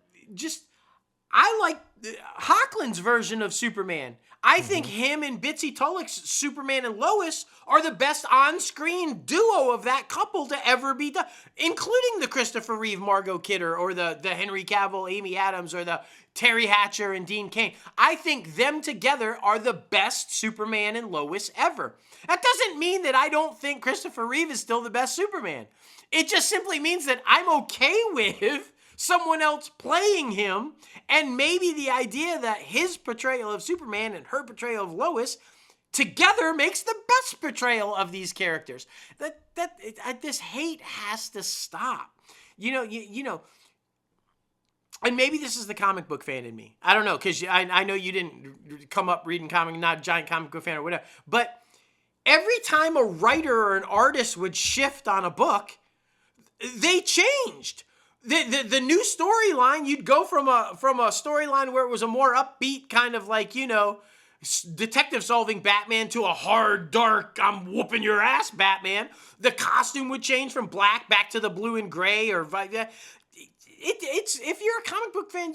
Hockland's version of Superman. I think him and Bitsy Tulloch's Superman and Lois are the best on-screen duo of that couple to ever be done, including the Christopher Reeve Margot Kidder or the Henry Cavill Amy Adams or the Terry Hatcher and Dean Cain. I think them together are the best Superman and Lois ever. That doesn't mean that I don't think Christopher Reeve is still the best Superman. It just simply means that I'm okay with someone else playing him, and maybe the idea that his portrayal of Superman and her portrayal of Lois together makes the best portrayal of these characters. This hate has to stop. You know, and maybe this is the comic book fan in me. I don't know, because I know you didn't come up reading comic, not a giant comic book fan or whatever, but every time a writer or an artist would shift on a book, they changed. The new storyline, you'd go from a storyline where it was a more upbeat kind of like, detective solving Batman to a hard, dark, I'm whooping your ass Batman. The costume would change from black back to the blue and gray or it's if you're a comic book fan,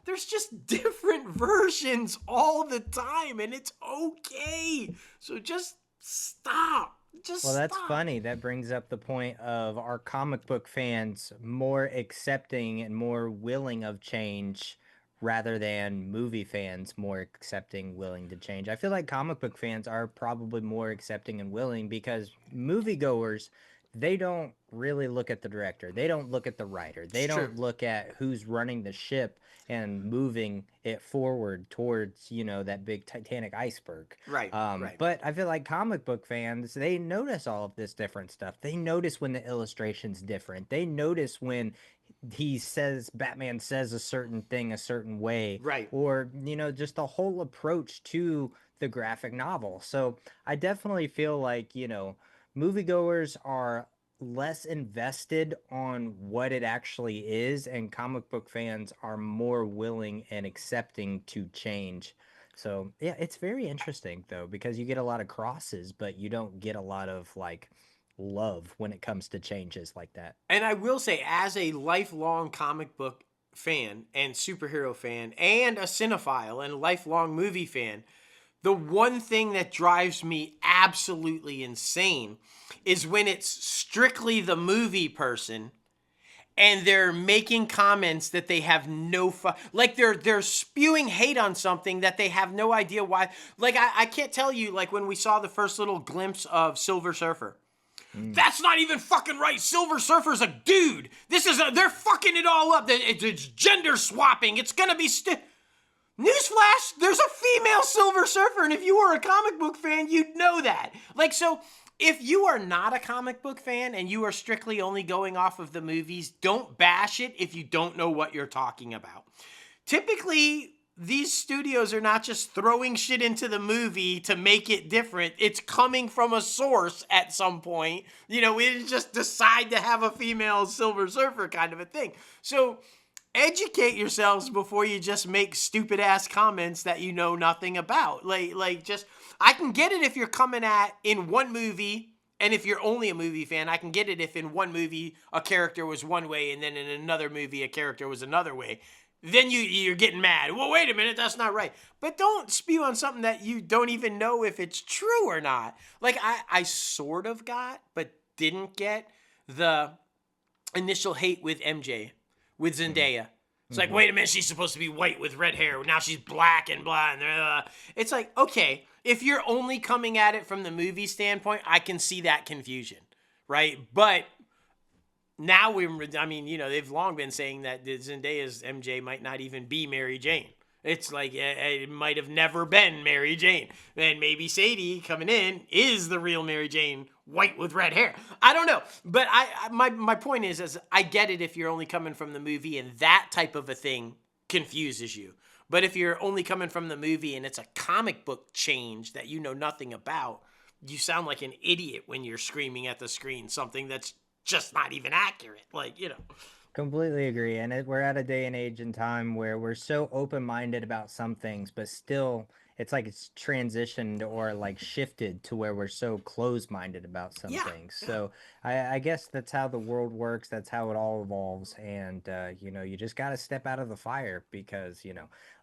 there's just different versions all the time, and it's okay. So just stop. Well, that's funny. That brings up the point of our comic book fans more accepting and more willing of change rather than movie fans more accepting, willing to change. I feel like comic book fans are probably more accepting and willing because moviegoers, they don't really look at the director. They don't look at the writer. They don't look at who's running the ship and moving it forward towards, that big Titanic iceberg. Right, right. But I feel like comic book fans, they notice all of this different stuff. They notice when the illustration's different. They notice when Batman says a certain thing a certain way, Right. or just the whole approach to the graphic novel. So I definitely feel like moviegoers are less invested on what it actually is, and comic book fans are more willing and accepting to change. So yeah, it's very interesting though, because you get a lot of crosses, but you don't get a lot of like love when it comes to changes like that. And I will say, as a lifelong comic book fan and superhero fan and a cinephile and lifelong movie fan, the one thing that drives me absolutely insane is when it's strictly the movie person and they're making comments that they have like they're spewing hate on something that they have no idea why. Like I can't tell you, like when we saw the first little glimpse of Silver Surfer. That's not even fucking right. Silver Surfer's a dude. They're fucking it all up. It's gender swapping. It's gonna be Newsflash, there's a female Silver Surfer, and if you were a comic book fan, you'd know that. Like, so if you are not a comic book fan and you are strictly only going off of the movies, don't bash it if you don't know what you're talking about. Typically, these studios are not just throwing shit into the movie to make it different. It's coming from a source at some point. We didn't just decide to have a female Silver Surfer kind of a thing. So educate yourselves before you just make stupid ass comments that you know nothing about. I can get it if you're coming at in one movie, and if you're only a movie fan, I can get it if in one movie a character was one way and then in another movie a character was another way. Then you're getting mad. Well, wait a minute, that's not right. But don't spew on something that you don't even know if it's true or not. Like I sort of got, but didn't get the initial hate with MJ. With Zendaya. It's like, wait a minute, she's supposed to be white with red hair. Now she's black and blonde. It's like, okay, if you're only coming at it from the movie standpoint, I can see that confusion, right? But now they've long been saying that Zendaya's MJ might not even be Mary Jane. It's like it might have never been Mary Jane. And maybe Sadie coming in is the real Mary Jane, white with red hair. I don't know. But my point is I get it if you're only coming from the movie and that type of a thing confuses you. But if you're only coming from the movie and it's a comic book change that you know nothing about, you sound like an idiot when you're screaming at the screen something that's just not even accurate. Completely agree. And we're at a day and age and time where we're so open-minded about some things, but still it's like it's transitioned or like shifted to where we're so closed-minded about some things. So I guess that's how the world works. That's how it all evolves. And, you just got to step out of the fire because,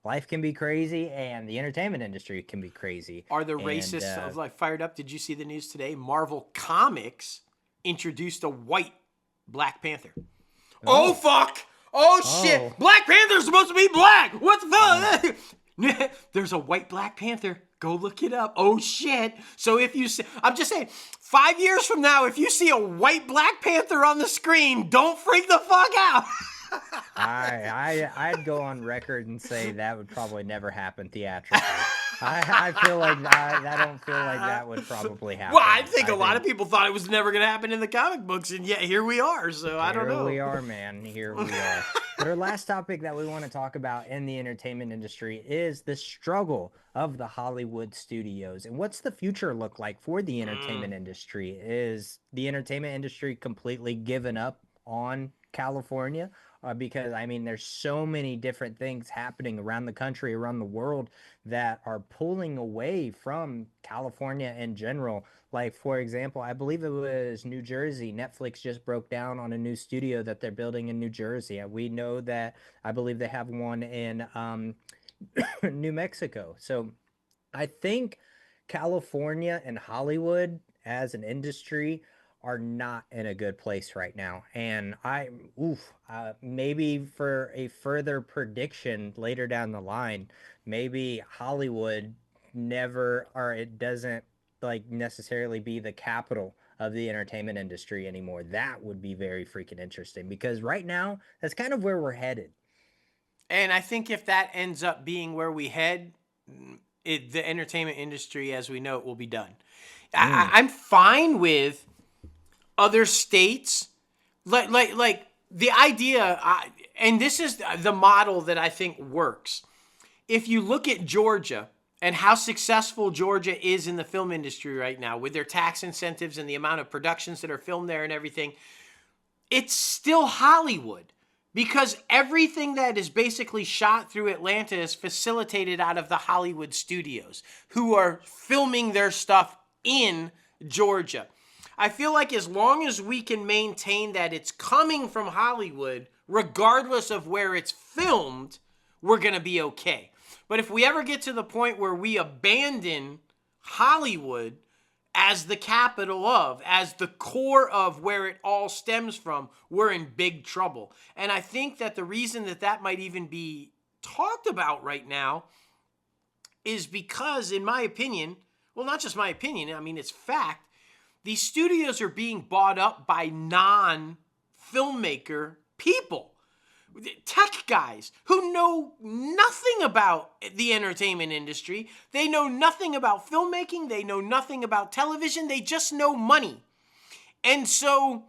life can be crazy and the entertainment industry can be crazy. Are the racists fired up? Did you see the news today? Marvel Comics introduced a white Black Panther. Oh fuck! Oh shit! Black Panther's supposed to be black. What the fuck? There's a white Black Panther. Go look it up. Oh shit! So if you see, I'm just saying, 5 years from now, if you see a white Black Panther on the screen, don't freak the fuck out. I'd go on record and say that would probably never happen theatrically. I feel like I don't feel like that would probably happen. Well, I think a lot of people thought it was never going to happen in the comic books, and yet here we are. So I don't know. Here we are, man. Here we are. But our last topic that we want to talk about in the entertainment industry is the struggle of the Hollywood studios. And what's the future look like for the entertainment industry? Is the entertainment industry completely given up on California? Because there's so many different things happening around the country, around the world that are pulling away from California in general. Like, for example, I believe it was New Jersey. Netflix just broke down on a new studio that they're building in New Jersey. We know that I believe they have one in New Mexico. So I think California and Hollywood as an industry are not in a good place right now. And maybe for a further prediction later down the line, maybe Hollywood it doesn't necessarily be the capital of the entertainment industry anymore. That would be very freaking interesting because right now that's kind of where we're headed. And I think if that ends up being where we head, the entertainment industry as we know it will be done. I'm fine with other states, like the idea, and this is the model that I think works. If you look at Georgia and how successful Georgia is in the film industry right now with their tax incentives and the amount of productions that are filmed there and everything, it's still Hollywood, because everything that is basically shot through Atlanta is facilitated out of the Hollywood studios who are filming their stuff in Georgia. I feel like as long as we can maintain that it's coming from Hollywood, regardless of where it's filmed, we're going to be okay. But if we ever get to the point where we abandon Hollywood as the capital of, as the core of where it all stems from, we're in big trouble. And I think that the reason that that might even be talked about right now is because, in my opinion, well, not just my opinion, I mean, it's fact, these studios are being bought up by non-filmmaker people. Tech guys who know nothing about the entertainment industry. They know nothing about filmmaking. They know nothing about television. They just know money. And so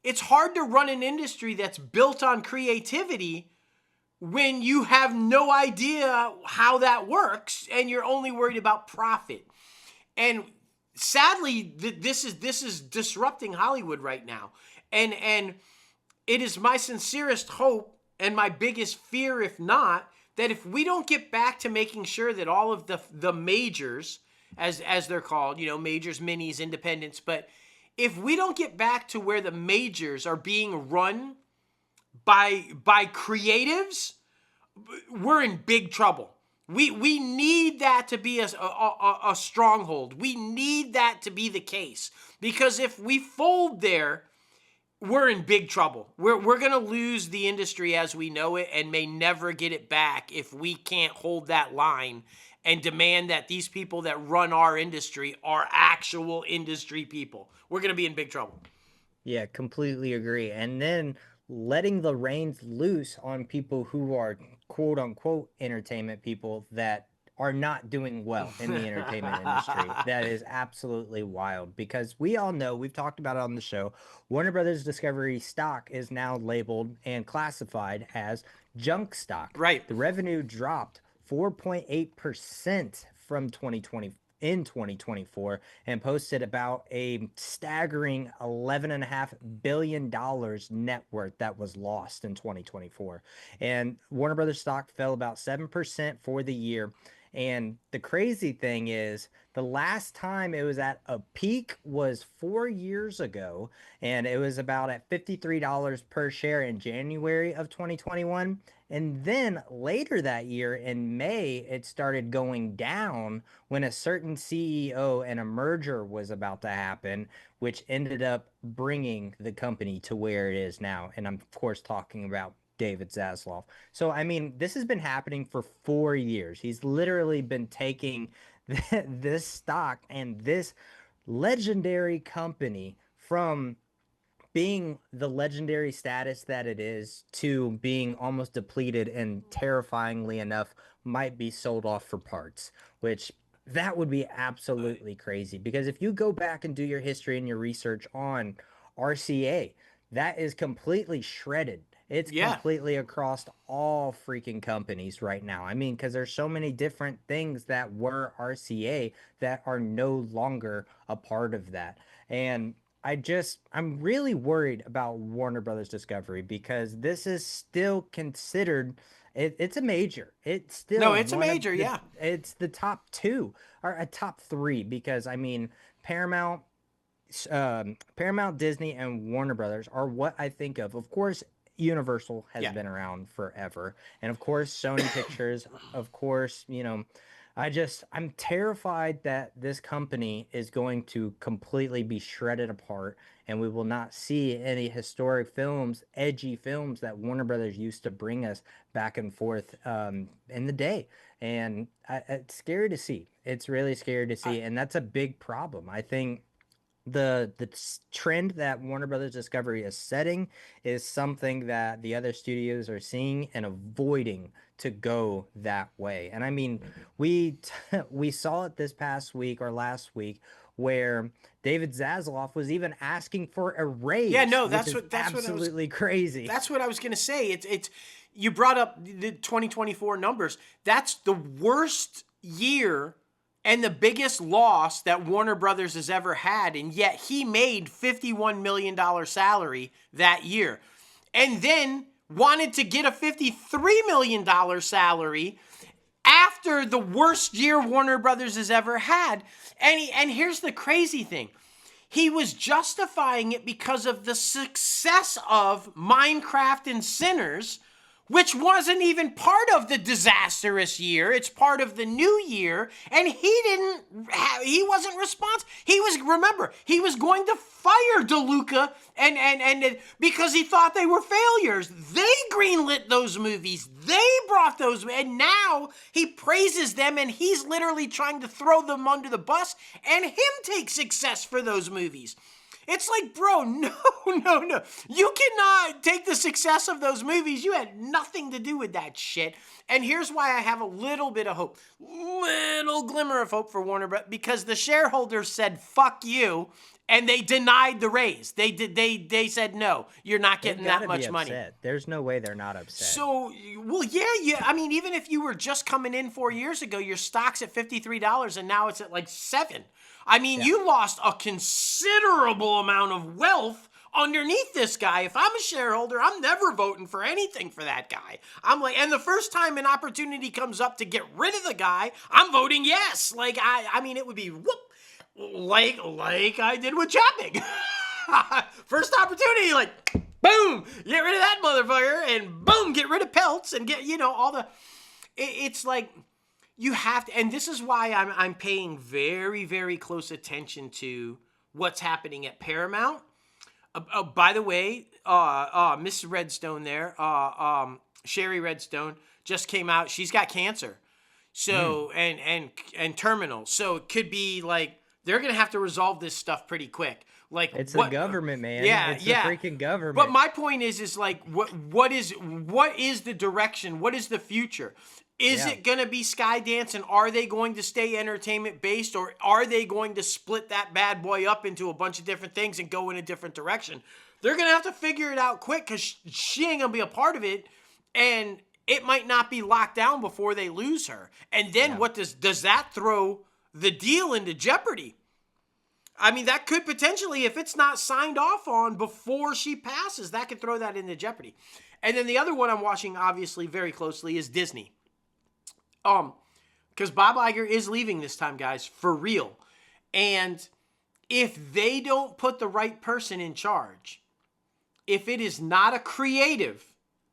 it's hard to run an industry that's built on creativity when you have no idea how that works and you're only worried about profit. And sadly, this is disrupting Hollywood right now. And it is my sincerest hope and my biggest fear, if not, that if we don't get back to making sure that all of the majors, as they're called, you know, majors, minis, independents, but if we don't get back to where the majors are being run by creatives, we're in big trouble. We need that to be a stronghold. We need that to be the case, because if we fold there, we're in big trouble. We're going to lose the industry as we know it and may never get it back if we can't hold that line and demand that these people that run our industry are actual industry people. We're going to be in big trouble. Yeah, completely agree. And then letting the reins loose on people who are quote unquote entertainment people that are not doing well in the entertainment industry. That is absolutely wild, because we all know, we've talked about it on the show, Warner Brothers Discovery stock is now labeled and classified as junk stock. Right. The revenue dropped 4.8% from 2020 in 2024 and posted about a staggering $11.5 billion net worth that was lost in 2024. And Warner Brothers stock fell about 7% for the year. And the crazy thing is, the last time it was at a peak was 4 years ago, and it was about at $53 per share in January of 2021. And then later that year in May, it started going down when a certain CEO and a merger was about to happen, which ended up bringing the company to where it is now. And I'm, of course, talking about David Zaslav. So, I mean, this has been happening for 4 years. He's literally been taking this stock and this legendary company from being the legendary status that it is to being almost depleted and, terrifyingly enough, might be sold off for parts, which that would be absolutely crazy. Because if you go back and do your history and your research on RCA, that is completely shredded. It's completely across all freaking companies right now. I mean, because there's so many different things that were RCA that are no longer a part of that. And I'm really worried about Warner Brothers Discovery, because this is still considered, it's a major. It's still, no, it's a major, yeah. It's the top two, or a top three, because I mean, Paramount, Disney, and Warner Brothers are what I think of. Of course, Universal has been around forever, and of course, Sony Pictures. Of course, you know, I'm terrified that this company is going to completely be shredded apart, and we will not see any historic films, edgy films that Warner Brothers used to bring us back and forth in the day. And it's scary to see. It's really scary to see, and that's a big problem. I think the trend that Warner Brothers Discovery is setting is something that the other studios are seeing and avoiding to go that way. And I mean, we saw it this past week or last week, where David Zaslav was even asking for a raise. Yeah, no, that's absolutely crazy. That's what I was gonna say. It's you brought up the 2024 numbers. That's the worst year and the biggest loss that Warner Brothers has ever had, and yet he made $51 million salary that year. And then wanted to get a $53 million salary after the worst year Warner Brothers has ever had. And here's the crazy thing. He was justifying it because of the success of Minecraft and Sinners, which wasn't even part of the disastrous year. It's part of the new year. And he wasn't responsible. He was going to fire DeLuca and because he thought they were failures. They greenlit those movies. They brought those, and now he praises them, and he's literally trying to throw them under the bus and him take success for those movies. It's like, bro, no. You cannot take the success of those movies. You had nothing to do with that shit. And here's why I have a little bit of hope. Little glimmer of hope for Warner Bros. Because the shareholders said, fuck you. And they denied the raise. They said, no, you're not getting that much money. There's no way they're not upset. So, well, yeah. I mean, even if you were just coming in 4 years ago, your stock's at $53 and now it's at like $7. I mean, you lost a considerable amount of wealth underneath this guy. If I'm a shareholder, I'm never voting for anything for that guy. I'm like, and the first time an opportunity comes up to get rid of the guy, I'm voting yes. Like, I mean, it would be whoop. Like I did with Chapman. First opportunity, like, boom, get rid of that motherfucker, and boom, get rid of Peltz, and get, all the, it's like, you have to, and this is why I'm paying very, very close attention to what's happening at Paramount. By the way, Miss Redstone there, Sherry Redstone, just came out. She's got cancer. So, and terminal. So it could be like, they're going to have to resolve this stuff pretty quick. Like, it's the government, man. Yeah, it's the freaking government. But my point is like, what is the direction? What is the future? Is it going to be Skydance, and are they going to stay entertainment based, or are they going to split that bad boy up into a bunch of different things and go in a different direction? They're going to have to figure it out quick, because she ain't going to be a part of it, and it might not be locked down before they lose her. And then what does that throw the deal into jeopardy? I mean, that could potentially, if it's not signed off on before she passes, that could throw that into jeopardy. And then the other one I'm watching, obviously, very closely is Disney. Because Bob Iger is leaving this time, guys, for real. And if they don't put the right person in charge, if it is not a creative,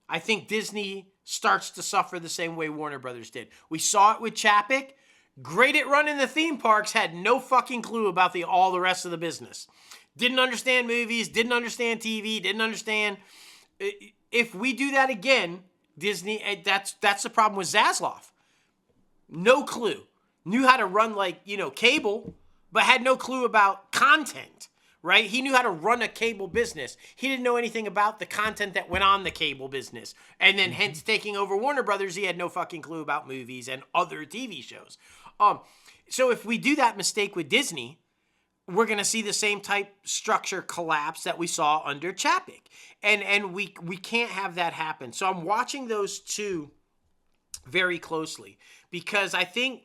I think Disney starts to suffer the same way Warner Brothers did. We saw it with Chapek. Great at running the theme parks, had no fucking clue about all the rest of the business. Didn't understand movies, didn't understand TV, didn't understand. If we do that again, Disney, that's the problem with Zaslav. No clue. Knew how to run cable, but had no clue about content, right? He knew how to run a cable business. He didn't know anything about the content that went on the cable business. And then hence taking over Warner Brothers, he had no fucking clue about movies and other TV shows. So if we do that mistake with Disney, we're going to see the same type structure collapse that we saw under Chapek. And we can't have that happen. So I'm watching those two very closely, because I think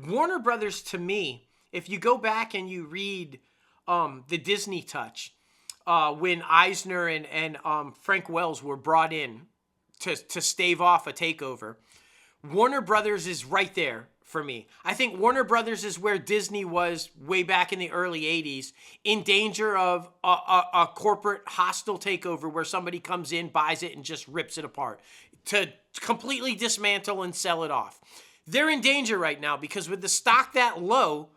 Warner Brothers, to me, if you go back and you read the Disney touch, when Eisner and Frank Wells were brought in to stave off a takeover, Warner Brothers is right there for me. I think Warner Brothers is where Disney was way back in the early 80s, in danger of a corporate hostile takeover where somebody comes in, buys it, and just rips it apart to completely dismantle and sell it off. They're in danger right now, because with the stock that low,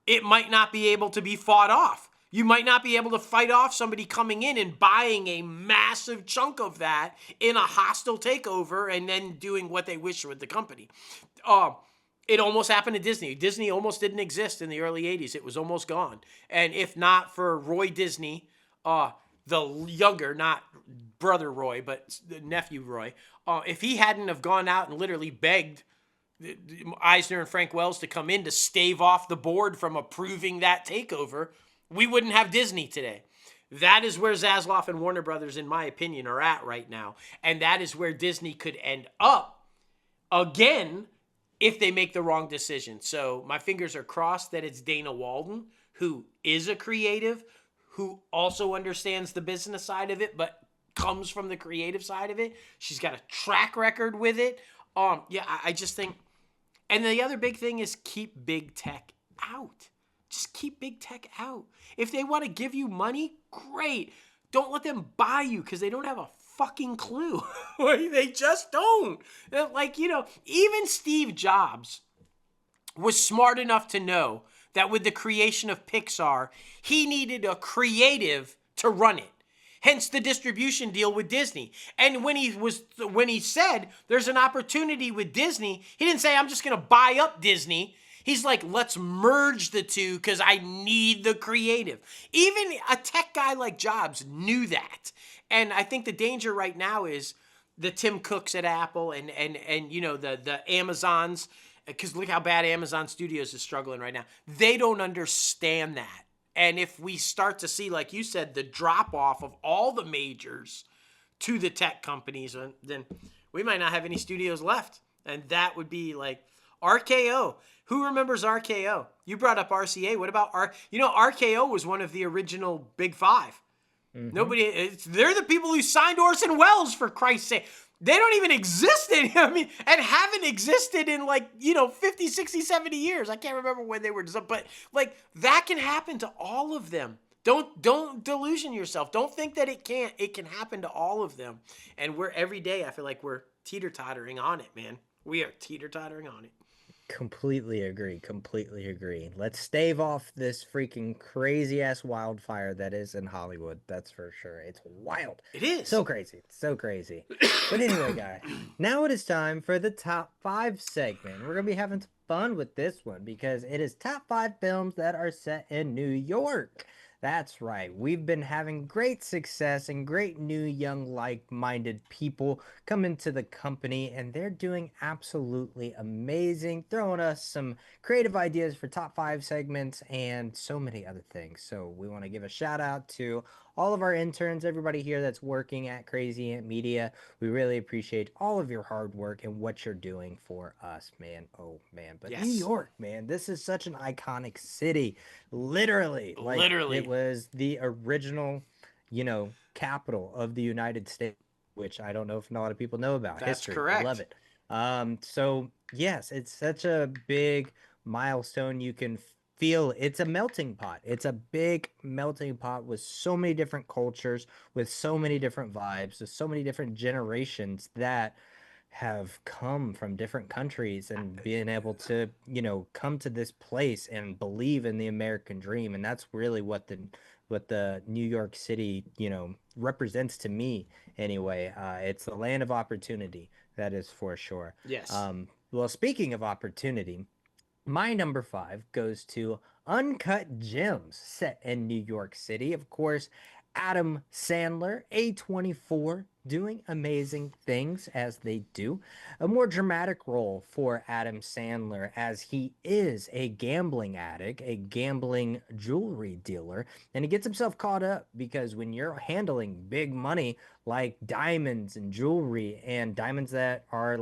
it might not be able to be fought off. You might not be able to fight off somebody coming in and buying a massive chunk of that in a hostile takeover and then doing what they wish with the company. It almost happened to Disney. Disney almost didn't exist in the early 80s. It was almost gone. And if not for Roy Disney, the younger, not brother Roy, but nephew Roy, if he hadn't have gone out and literally begged Eisner and Frank Wells to come in to stave off the board from approving that takeover, we wouldn't have Disney today. That is where Zaslav and Warner Brothers, in my opinion, are at right now. And that is where Disney could end up again if they make the wrong decision. So my fingers are crossed that it's Dana Walden, who is a creative, who also understands the business side of it, but comes from the creative side of it. She's got a track record with it. Yeah, I just think, and the other big thing is keep big tech out. Just keep big tech out. If they want to give you money, great. Don't let them buy you because they don't have a fucking clue. They just don't. Like, even Steve Jobs was smart enough to know that with the creation of Pixar, he needed a creative to run it. Hence the distribution deal with Disney. And when he said there's an opportunity with Disney, he didn't say I'm just going to buy up Disney. He's like, let's merge the two because I need the creative. Even a tech guy like Jobs knew that. And I think the danger right now is the Tim Cooks at Apple and the Amazons, because look how bad Amazon Studios is struggling right now. They don't understand that. And if we start to see, like you said, the drop off of all the majors to the tech companies, then we might not have any studios left. And that would be like RKO. Who remembers RKO? You brought up RCA. What about RKO was one of the original Big Five. Mm-hmm. They're the people who signed Orson Welles, for Christ's sake. They don't even exist and haven't existed in 50, 60, 70 years. I can't remember when they were designed, but that can happen to all of them. Don't delusion yourself. Don't think that it can't. It can happen to all of them. And every day I feel like we're teeter-tottering on it, man. We are teeter-tottering on it. Completely agree. Let's stave off this freaking crazy ass wildfire that is in Hollywood. That's for sure. It's wild. It is. So crazy. But anyway, guys, now it is time for the top 5 segment. We're going to be having fun with this one because it is top 5 films that are set in New York. That's right. We've been having great success and great new young like-minded people come into the company, and they're doing absolutely amazing, throwing us some creative ideas for top 5 segments and so many other things. So we want to give a shout out to all of our interns, everybody here that's working at Crazy Ant Media. We really appreciate all of your hard work and what you're doing for us, man. Oh, man. But yes. New York, man, this is such an iconic city. Literally. It was the original, capital of the United States, which I don't know if a lot of people know about. That's history. correct. I love it. So, yes, it's such a big milestone. You can feel it's a melting pot. It's a big melting pot with so many different cultures, with so many different vibes, with so many different generations that have come from different countries and being able to, come to this place and believe in the American dream. And that's really what the New York City, represents to me anyway. It's the land of opportunity. That is for sure. Yes. Well, speaking of opportunity, my number 5 goes to Uncut Gems, set in New York City. Of course, Adam Sandler, A24, doing amazing things as they do. A more dramatic role for Adam Sandler as he is a gambling addict, a gambling jewelry dealer, and he gets himself caught up because when you're handling big money like diamonds and jewelry and diamonds that are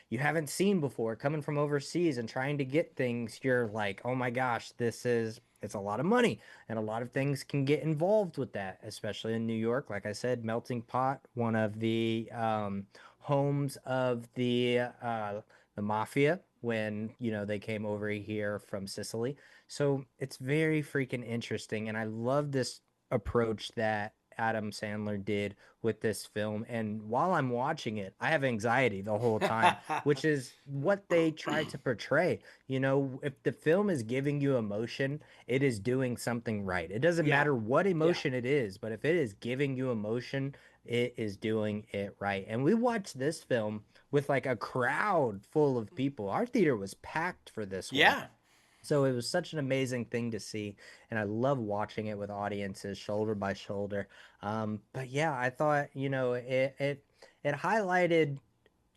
you haven't seen before coming from overseas and trying to get things, you're like, oh my gosh, it's a lot of money, and a lot of things can get involved with that, especially in New York. Like I said, melting pot, one of the homes of the mafia when they came over here from Sicily. So it's very freaking interesting, and I love this approach that Adam Sandler did with this film. And while I'm watching it, I have anxiety the whole time, which is what they try to portray. If the film is giving you emotion, it is doing something right. It doesn't matter what emotion it is, but if it is giving you emotion, it is doing it right. And we watched this film with a crowd full of people. Our theater was packed for this one. Yeah. So it was such an amazing thing to see, and I love watching it with audiences shoulder by shoulder. But yeah, I thought it highlighted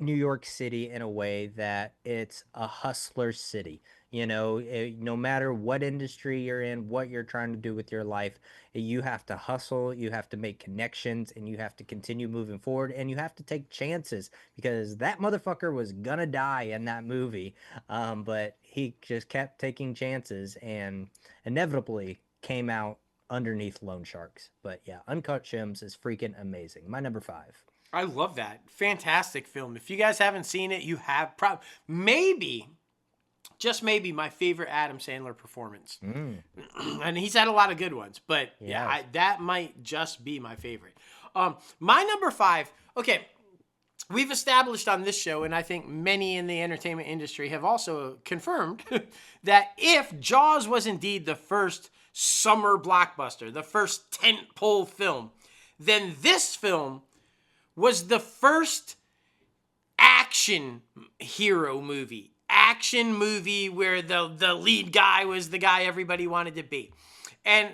New York City in a way that it's a hustler city. No matter what industry you're in, what you're trying to do with your life, you have to hustle, you have to make connections, and you have to continue moving forward, and you have to take chances because that motherfucker was gonna die in that movie. But he just kept taking chances and inevitably came out underneath loan sharks. But yeah, Uncut Gems is freaking amazing. My number five. I love that. Fantastic film. If you guys haven't seen it, you have maybe, just maybe, my favorite Adam Sandler performance. And he's had a lot of good ones, but yeah, that might just be my favorite. My number five, okay, we've established on this show, and I think many in the entertainment industry have also confirmed that if Jaws was indeed the first summer blockbuster, the first tentpole film, then this film was the first action hero movie. Action movie where the lead guy was the guy everybody wanted to be. And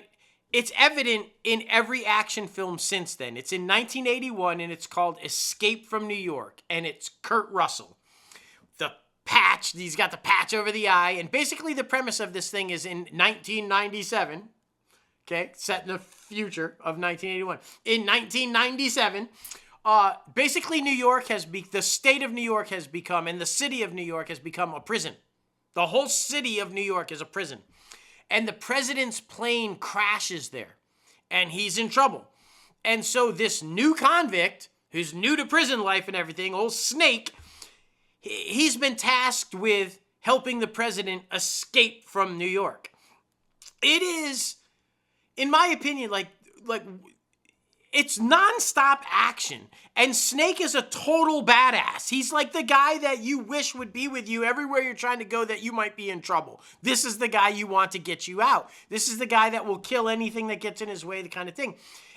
it's evident in every action film since then. It's in 1981 and it's called Escape from New York. And it's Kurt Russell. The patch, he's got the patch over the eye. And basically the premise of this thing is in 1997. Okay, set in the future of 1981. In 1997, basically New York the state of New York has become, and the city of New York has become a prison. The whole city of New York is a prison. And the president's plane crashes there. And he's in trouble. And so this new convict, who's new to prison life and everything, old Snake, he's been tasked with helping the president escape from New York. It is, in my opinion, like it's nonstop action. And Snake is a total badass. He's like the guy that you wish would be with you everywhere you're trying to go that you might be in trouble. This is the guy you want to get you out. This is the guy that will kill anything that gets in his way, the kind of thing.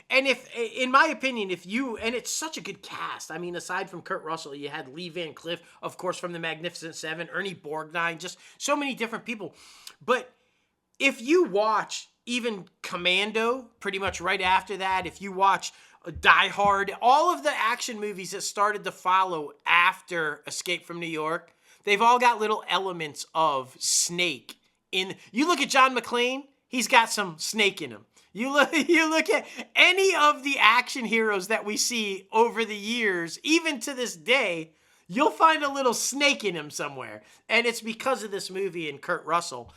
And in my opinion, and it's such a good cast. I mean, aside from Kurt Russell, you had Lee Van Cleef, of course, from The Magnificent Seven, Ernie Borgnine, just so many different people. But if you watch even Commando, pretty much right after that, if you watch Die Hard, all of the action movies that started to follow after Escape from New York, they've all got little elements of Snake in. You look at John McClane, he's got some Snake in him. You look at any of the action heroes that we see over the years, even to this day, you'll find a little Snake in him somewhere. And it's because of this movie and Kurt Russell.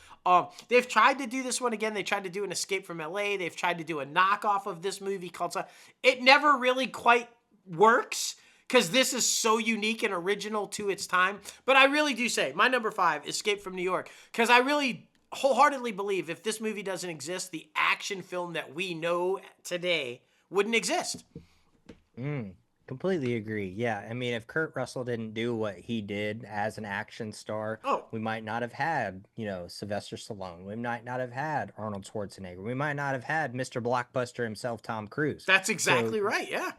They've tried to do this one again. They tried to do an Escape from LA. They've tried to do a knockoff of this movie called... It never really quite works because this is so unique and original to its time. But I really do say, my number five, Escape from New York, because I really wholeheartedly believe if this movie doesn't exist, the action film that we know today wouldn't exist. Completely agree. Yeah, I mean, if Kurt Russell didn't do what he did as an action star, we might not have had, Sylvester Stallone. We might not have had Arnold Schwarzenegger. We might not have had Mr. Blockbuster himself, Tom Cruise. That's exactly right, yeah.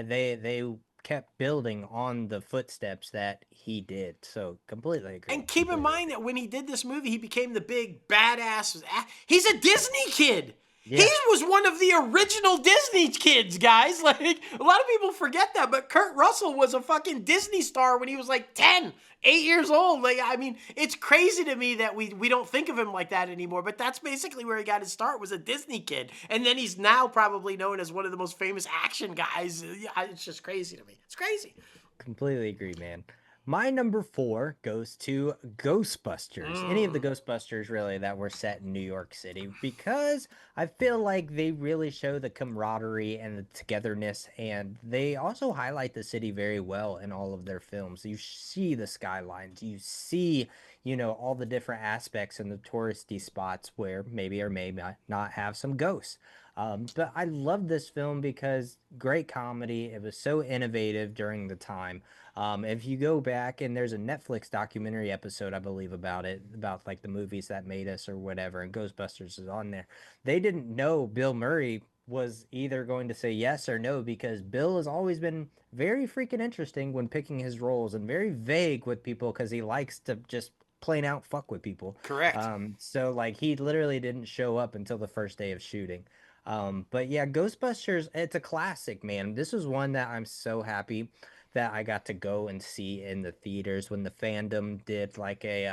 They kept building on the footsteps that he did. So completely agree. And keep in mind that when he did this movie, he became the big badass. He's a Disney kid. Yeah. He was one of the original Disney kids, guys. Like, a lot of people forget that, but Kurt Russell was a fucking Disney star when he was like 10, 8 years old. Like, I mean, it's crazy to me that we don't think of him like that anymore, but that's basically where he got his start, was a Disney kid. And then he's now probably known as one of the most famous action guys. It's just crazy to me. It's crazy. Completely agree, man. My number four goes to Ghostbusters. Any of the Ghostbusters, really, that were set in New York City, because I feel like they really show the camaraderie and the togetherness, and they also highlight the city very well in all of their films. You see the skylines, you see, all the different aspects and the touristy spots where maybe or may not have some ghosts. But I love this film because great comedy. It was so innovative during the time. If you go back, and there's a Netflix documentary episode, I believe, about it, about like the movies that made us or whatever, and Ghostbusters is on there. They didn't know Bill Murray was either going to say yes or no, because Bill has always been very freaking interesting when picking his roles and very vague with people because he likes to just plain out fuck with people. Correct. So like he literally didn't show up until the first day of shooting. But yeah, Ghostbusters, it's a classic, man. This was one that I'm so happy that I got to go and see in the theaters when the fandom did like a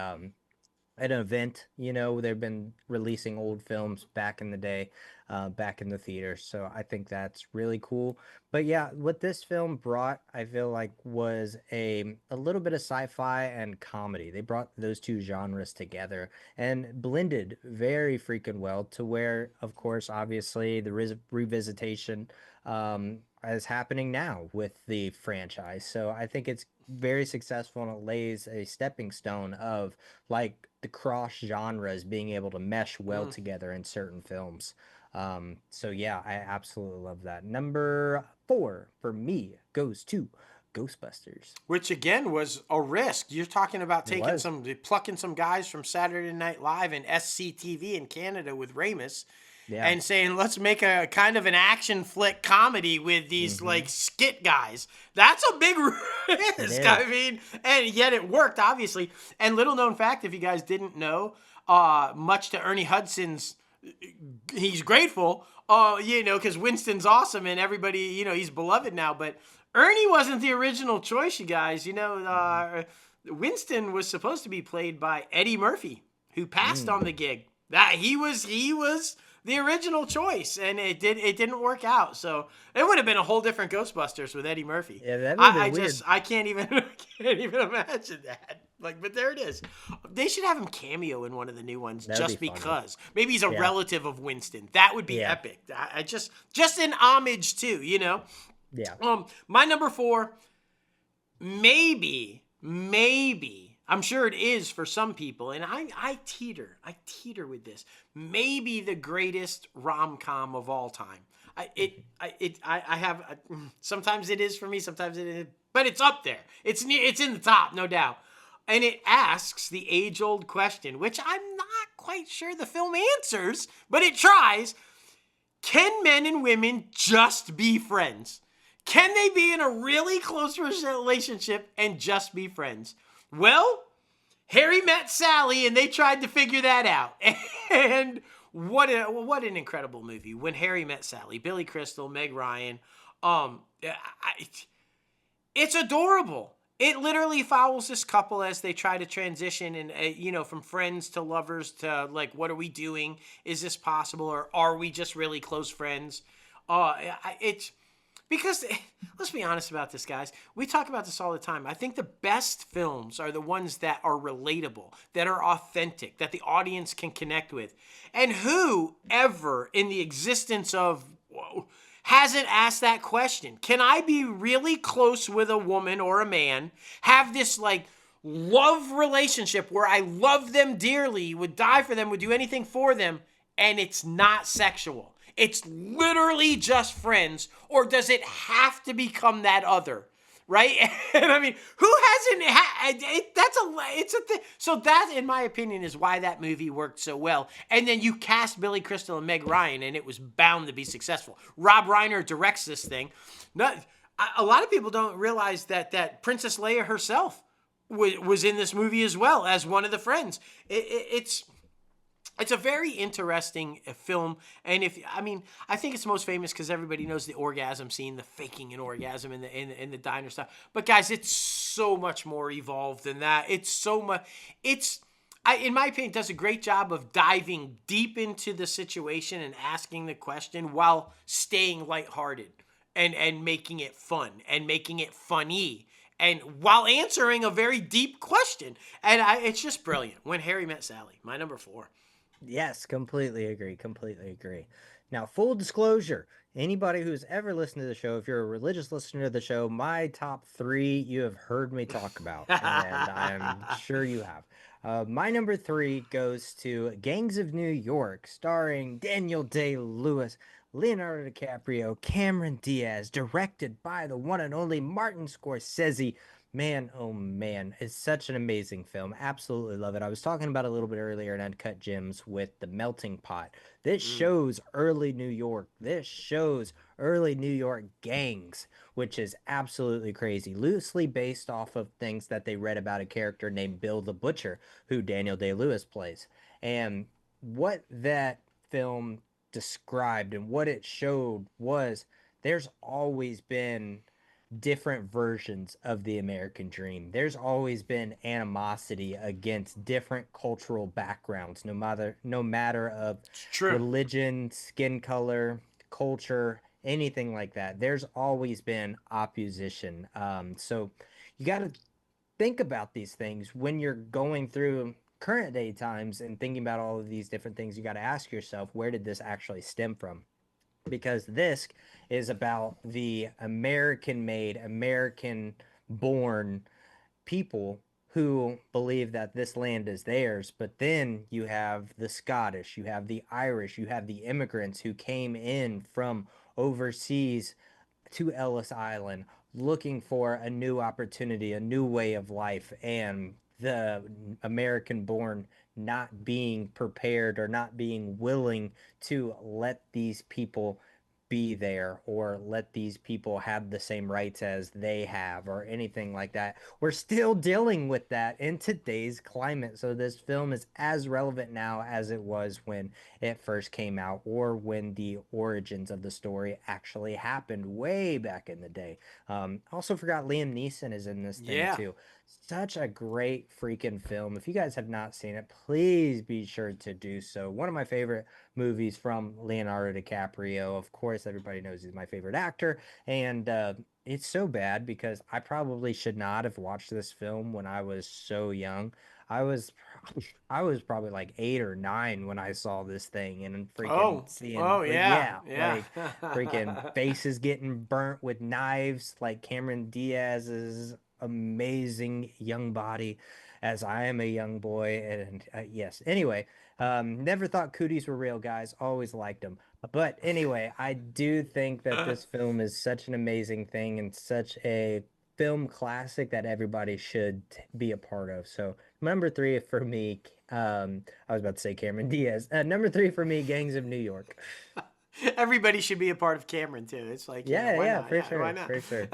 an event. You know, they've been releasing old films back in the day, back in the theater. So I think that's really cool. But yeah, what this film brought, I feel like, was a little bit of sci-fi and comedy. They brought those two genres together and blended very freaking well to where, of course, obviously the revisitation is happening now with the franchise. So I think it's very successful and it lays a stepping stone of like the cross genres being able to mesh well Mm. together in certain films. So yeah, I absolutely love that. Number 4 for me goes to Ghostbusters. Which again was a risk. You're talking about It taking was. some, plucking some guys from Saturday Night Live and SCTV in Canada with Ramis, Yeah. and saying, let's make a kind of an action flick comedy with these Mm-hmm. like skit guys. That's a big It risk. I is. mean, and yet it worked, obviously. And little known fact, if you guys didn't know, much to Ernie Hudson's, he's grateful, because Winston's awesome and everybody, he's beloved now. But Ernie wasn't the original choice, you guys. Mm-hmm. Winston was supposed to be played by Eddie Murphy, who passed on Mm. the gig. That he was the original choice, and it didn't work out. So it would have been a whole different Ghostbusters with Eddie Murphy. Yeah, that would have I, I been weird. just I can't even I can't even imagine that. Like, but there it is. They should have him cameo in one of the new ones That would be just funny. because. Maybe he's a Yeah. relative of Winston. That would be Yeah. epic. I just an homage too. Yeah. My number 4, maybe, I'm sure it is for some people, and I teeter with this. Maybe the greatest rom-com of all time. I have sometimes it is for me, sometimes it is, but it's up there. It's in the top, no doubt. And it asks the age-old question, which I'm not quite sure the film answers, but it tries. Can men and women just be friends? Can they be in a really close relationship and just be friends? Well, Harry met Sally and they tried to figure that out. And what an incredible movie. When Harry Met Sally, Billy Crystal, Meg Ryan, it's adorable. It literally follows this couple as they try to transition and from friends to lovers to like, what are we doing? Is this possible, or are we just really close friends? It's because let's be honest about this, guys. We talk about this all the time. I think the best films are the ones that are relatable, that are authentic, that the audience can connect with. And who ever in the existence of hasn't asked that question? Can I be really close with a woman or a man, have this like love relationship where I love them dearly, would die for them, would do anything for them, and it's not sexual? It's literally just friends, or does it have to become that other? Right? And I mean, who hasn't? It's a thing. So that, in my opinion, is why that movie worked so well. And then you cast Billy Crystal and Meg Ryan, and it was bound to be successful. Rob Reiner directs this thing. A lot of people don't realize that Princess Leia herself was in this movie as well as one of the friends. It's a very interesting film, and I think it's most famous because everybody knows the orgasm scene, the faking an orgasm in the diner stuff. But guys, it's so much more evolved than that. It's so much. In my opinion, it does a great job of diving deep into the situation and asking the question while staying lighthearted and making it fun and making it funny. And while answering a very deep question. And it's just brilliant. When Harry Met Sally, my number 4. Yes, completely agree. Completely agree. Now, full disclosure, anybody who's ever listened to the show, if you're a religious listener to the show, my top 3 you have heard me talk about, and I'm sure you have. My number 3 goes to Gangs of New York, starring Daniel Day-Lewis, Leonardo DiCaprio, Cameron Diaz, directed by the one and only Martin Scorsese. Man, oh man, it's such an amazing film. Absolutely love it. I was talking about it a little bit earlier in Uncut Gems with The Melting Pot. This Mm. shows early New York. This shows early New York gangs, which is absolutely crazy. Loosely based off of things that they read about a character named Bill the Butcher, who Daniel Day-Lewis plays. And what that film described and what it showed was there's always been different versions of the American dream. There's always been animosity against different cultural backgrounds, no matter of It's true. religion, skin color, culture, anything like that. There's always been opposition. So you got to think about these things when you're going through current day times and thinking about all of these different things. You got to ask yourself, where did this actually stem from? Because this is about the American made, American born people who believe that this land is theirs. But then you have the Scottish, you have the Irish, you have the immigrants who came in from overseas to Ellis Island looking for a new opportunity, a new way of life, and the American born not being prepared or not being willing to let these people be there or let these people have the same rights as they have or anything like that. We're still dealing with that in today's climate. So this film is as relevant now as it was when it first came out or when the origins of the story actually happened way back in the day. Also forgot Liam Neeson is in this thing Yeah. too. Such a great freaking film. If you guys have not seen it, please be sure to do so. One of my favorite movies from Leonardo DiCaprio. Of course, everybody knows he's my favorite actor. And it's so bad because I probably should not have watched this film when I was so young. I was I was probably like 8 or 9 when I saw this thing and freaking Oh. seeing Oh yeah. yeah, Yeah. like freaking faces getting burnt with knives, like Cameron Diaz's amazing young body as I am a young boy. And yes, anyway, never thought cooties were real, guys. Always liked them. But anyway, I do think that this film is such an amazing thing and such a film classic that everybody should be a part of. So number three for me, I was about to say Cameron Diaz. Number three for me, Gangs of New York. Everybody should be a part of Cameron too. It's like, Yeah, why yeah, not? for Yeah, why sure, not? for sure.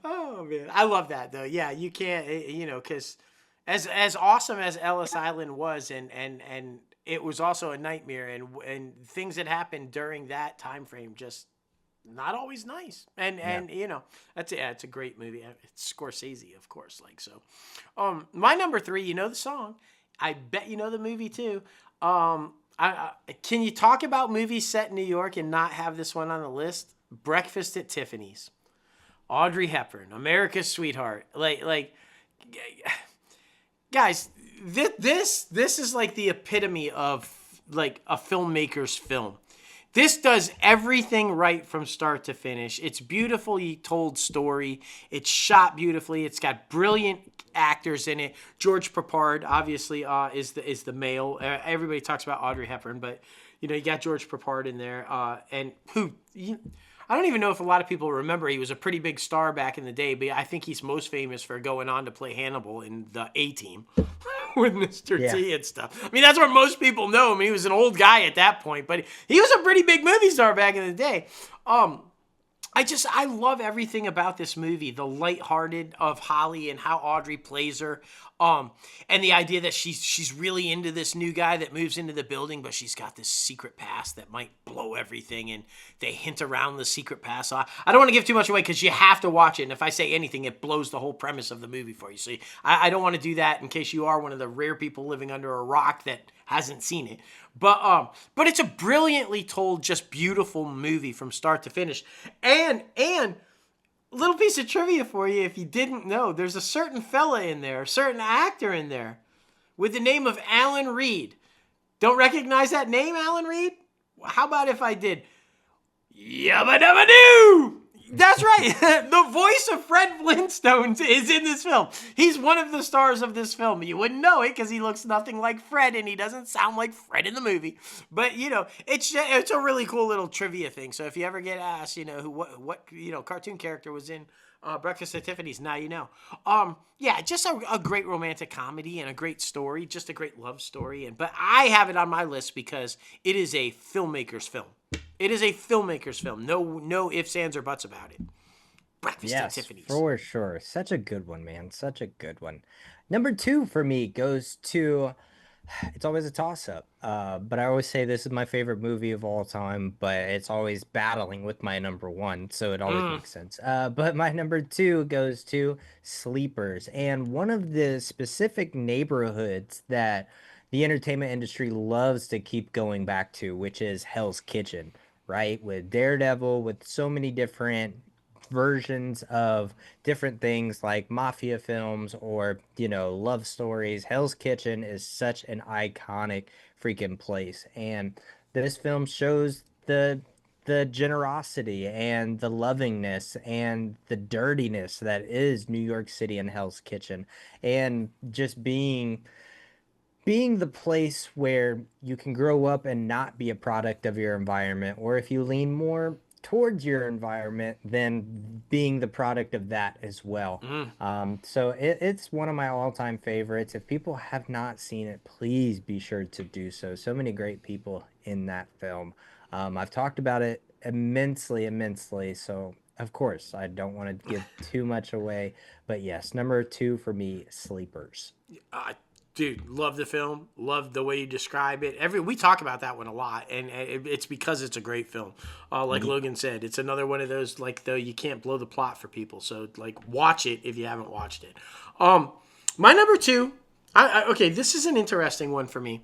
Oh man, I love that though. Yeah, you can't, because as awesome as Ellis Island was, and it was also a nightmare, and things that happened during that time frame just not always nice. Yeah. And it's a great movie. It's Scorsese, of course. Like so, my number three, you know the song. I bet you know the movie too. Can you talk about movies set in New York and not have this one on the list? Breakfast at Tiffany's. Audrey Hepburn, America's sweetheart. Like, guys, this is like the epitome of like a filmmaker's film. This does everything right from start to finish. It's beautifully told story. It's shot beautifully. It's got brilliant actors in it. George Papard obviously is the male. Everybody talks about Audrey Hepburn, but you got George Papard in there, and I don't even know if a lot of people remember he was a pretty big star back in the day, but I think he's most famous for going on to play Hannibal in the A-Team with Mr. Yeah. T and stuff. I mean, that's where most people know him. He was an old guy at that point, but he was a pretty big movie star back in the day. I love everything about this movie. The lighthearted of Holly and how Audrey plays her. And the idea that she's really into this new guy that moves into the building, but she's got this secret past that might blow everything, and they hint around the secret past. I don't want to give too much away because you have to watch it, and if I say anything, it blows the whole premise of the movie for you. So I don't want to do that in case you are one of the rare people living under a rock that hasn't seen it. But it's a brilliantly told, just beautiful movie from start to finish. And little piece of trivia for you, if you didn't know, there's a certain fella in there, a certain actor in there, with the name of Alan Reed. Don't recognize that name, Alan Reed? How about if I did? Yabba dabba doo! That's right. The voice of Fred Flintstone is in this film. He's one of the stars of this film. You wouldn't know it because he looks nothing like Fred and he doesn't sound like Fred in the movie. But it's a really cool little trivia thing. So if you ever get asked, what cartoon character was in Breakfast at Tiffany's, now you know. Just a great romantic comedy and a great story, just a great love story. But I have it on my list because it is a filmmaker's film. It is a filmmaker's film. No ifs, ands, or buts about it. Breakfast at Tiffany's. For sure. Such a good one, man. Such a good one. Number two for me goes to It's always a toss-up. But I always say this is my favorite movie of all time, but it's always battling with my number one, so it always Mm. makes sense. But my number two goes to Sleepers, and one of the specific neighborhoods that the entertainment industry loves to keep going back to, which is Hell's Kitchen, right? With Daredevil, with so many different versions of different things like mafia films or, love stories. Hell's Kitchen is such an iconic freaking place. And this film shows the generosity and the lovingness and the dirtiness that is New York City and Hell's Kitchen. And just being the place where you can grow up and not be a product of your environment, or if you lean more towards your environment, then being the product of that as well. Mm. So it's one of my all-time favorites. If people have not seen it, please be sure to do so. So many great people in that film. I've talked about it immensely, immensely. So of course, I don't want to give too much away, but yes, number two for me, Sleepers. Uh, Dude, love the film. Love the way you describe it. We talk about that one a lot, and it's because it's a great film. Like Logan said, it's another one of those like though you can't blow the plot for people. So like watch it if you haven't watched it. My number two. Okay, this is an interesting one for me.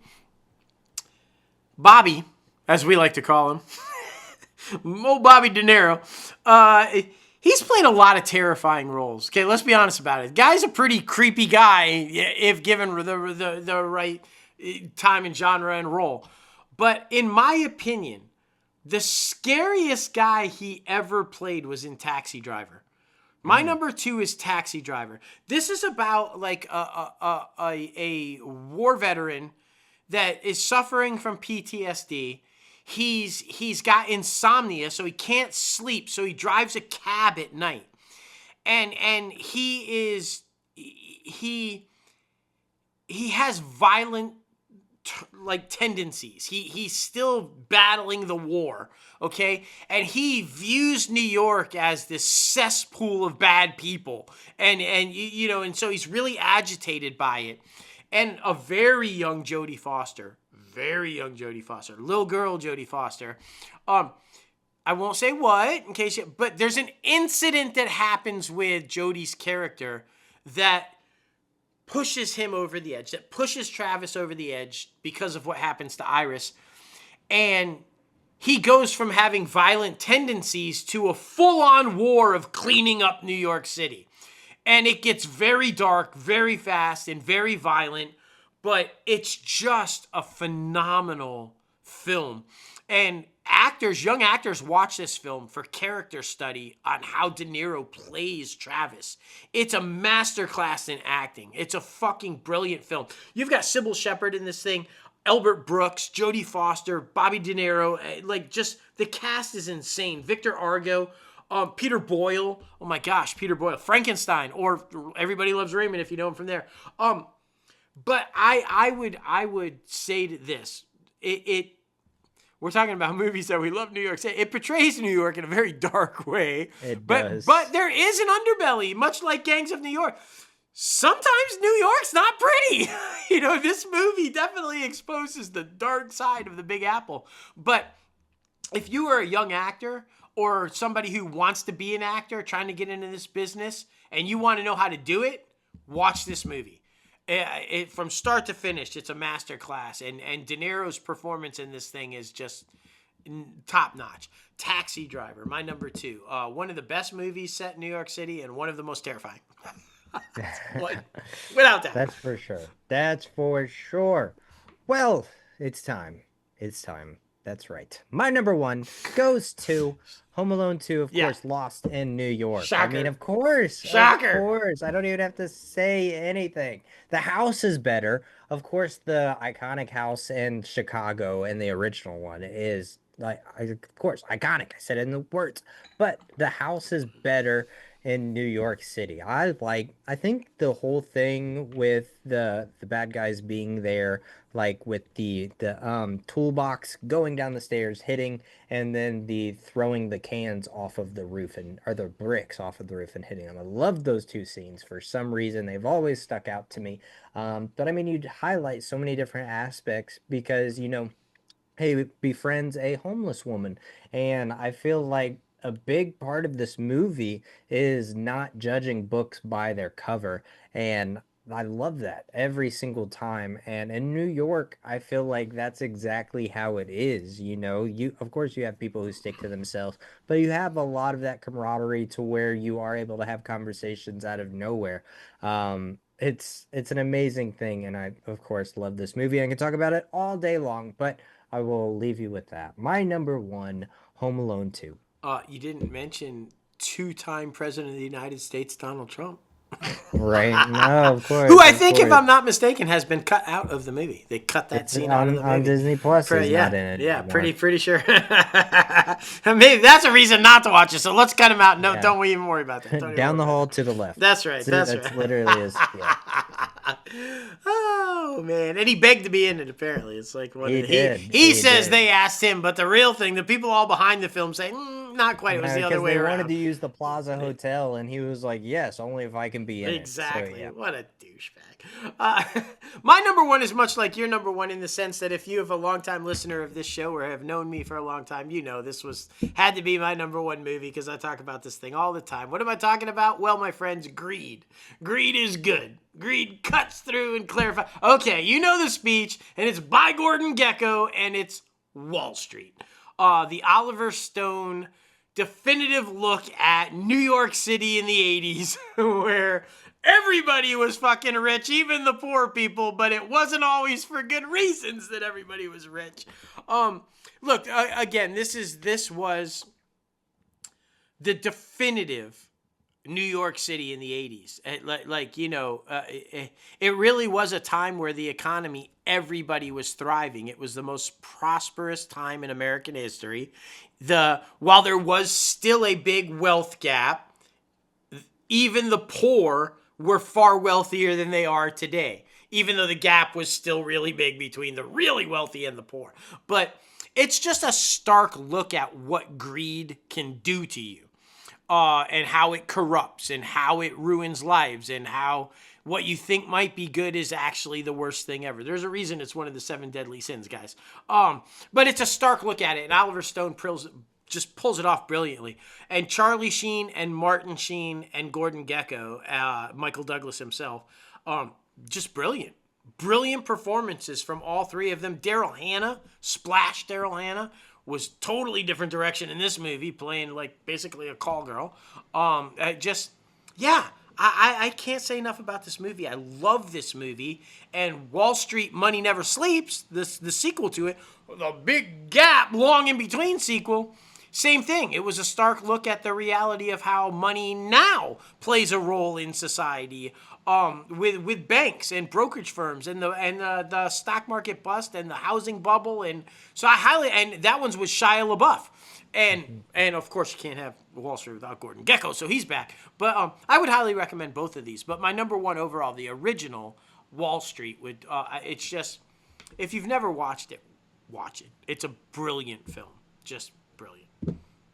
Bobby, as we like to call him, old Bobby De Niro. He's played a lot of terrifying roles. Okay, let's be honest about it. Guy's a pretty creepy guy if given the right time and genre and role. But in my opinion, the scariest guy he ever played was in Taxi Driver. My number two is Taxi Driver. This is about like a war veteran that is suffering from PTSD. He's got insomnia, so he can't sleep, so he drives a cab at night. And he has violent like tendencies. He's still battling the war, okay? And he views New York as this cesspool of bad people. And so he's really agitated by it. And a very young Jodie Foster, little girl Jodie Foster. I won't say what in case but there's an incident that happens with Jodie's character that pushes him over the edge, that pushes Travis over the edge because of what happens to Iris. And he goes from having violent tendencies to a full-on war of cleaning up New York City. And it gets very dark, very fast, and very violent, but it's just a phenomenal film. And young actors watch this film for character study on how De Niro plays Travis. It's a masterclass in acting. It's a fucking brilliant film. You've got Sybil Shepherd in this thing, Albert Brooks, Jodie Foster, Bobby De Niro. Like, just the cast is insane. Victor Argo, Peter Boyle. Oh my gosh, Peter Boyle. Frankenstein, or Everybody Loves Raymond if you know him from there. But I would say this. We're talking about movies that we love New York City. It portrays New York in a very dark way. It but does. But there is an underbelly, much like Gangs of New York. Sometimes New York's not pretty. This movie definitely exposes the dark side of the Big Apple. But if you are a young actor or somebody who wants to be an actor trying to get into this business and you want to know how to do it, watch this movie. From start to finish, it's a masterclass, and De Niro's performance in this thing is just top notch. Taxi Driver, my number two. One of the best movies set in New York City, and one of the most terrifying. Without that. That's for sure. That's for sure. Well, it's time. It's time. That's right. My number one goes to Home Alone 2, of course, Lost in New York. Shocker. I mean, of course. Shocker. Of course. I don't even have to say anything. The house is better. Of course, the iconic house in Chicago and the original one is, of course, iconic. I said it in the words. But the house is better. in New York City. I think the whole thing with the bad guys being there, like with the toolbox going down the stairs, hitting, and then the throwing the cans off of the roof and or the bricks off of the roof and hitting them. I love those two scenes for some reason. They've always stuck out to me. But I mean, you highlight so many different aspects because he befriends a homeless woman. And I feel like a big part of this movie is not judging books by their cover. And I love that every single time. And in New York, I feel like that's exactly how it is. You, of course, you have people who stick to themselves, but you have a lot of that camaraderie to where you are able to have conversations out of nowhere. It's an amazing thing, and I of course love this movie. I can talk about it all day long, but I will leave you with that. My number one, Home Alone 2. You didn't mention two-time President of the United States, Donald Trump. Right? No, of Who course, I of think, if course. I'm not mistaken, has been cut out of the movie. They cut that It's scene out of the on movie. Disney Plus is Yeah, not in it yeah, anymore. pretty sure. Maybe that's a reason not to watch it. So let's cut him out. No, Yeah. don't we even worry about that. Don't even Down worry the about hall that. to the left. That's right. That's right. literally is. Yeah. Oh man, and he begged to be in it. Apparently, it's like what He he did. he He says did. they asked him, but the real thing, the people all behind the film say, not quite. It was the other Because way they around. wanted to use the Plaza Hotel, and he was like, "Yes, only if I can be in Exactly. it." So, yeah. What a douchebag. My number one is much like your number one in the sense that if you have a longtime listener of this show or have known me for a long time, you know this had to be my number one movie because I talk about this thing all the time. What am I talking about? Well, my friends, Greed. Greed is good. Greed cuts through and clarifies. Okay, you know the speech, and it's by Gordon Gekko, and it's Wall Street. The Oliver Stone definitive look at New York City in the 80s where everybody was fucking rich, even the poor people, but it wasn't always for good reasons that everybody was rich. Look, again, this was the definitive New York City in the 80s. It really was a time where the economy, everybody was thriving. It was the most prosperous time in American history. While there was still a big wealth gap, even the poor were far wealthier than they are today, even though the gap was still really big between the really wealthy and the poor. But it's just a stark look at what greed can do to you. And how it corrupts and how it ruins lives and how what you think might be good is actually the worst thing ever. There's a reason it's one of the 7 deadly sins, guys. But it's a stark look at it, and Oliver Stone just pulls it off brilliantly. And Charlie Sheen and Martin Sheen and Gordon Gekko, Michael Douglas himself, just brilliant. Brilliant performances from all three of them. Daryl Hannah, Splash Daryl Hannah, was totally different direction in this movie, playing like basically a call girl. I can't say enough about this movie. I love this movie. And Wall Street Money Never Sleeps, the sequel to it, the big gap, long in between sequel, same thing. It was a stark look at the reality of how money now plays a role in society. With banks and brokerage firms and the stock market bust and the housing bubble, and so and that one's with Shia LaBeouf, and of course you can't have Wall Street without Gordon Gekko, so he's back. But I would highly recommend both of these. But my number one overall, the original Wall Street, it's just, if you've never watched it, watch it. It's a brilliant film, just brilliant.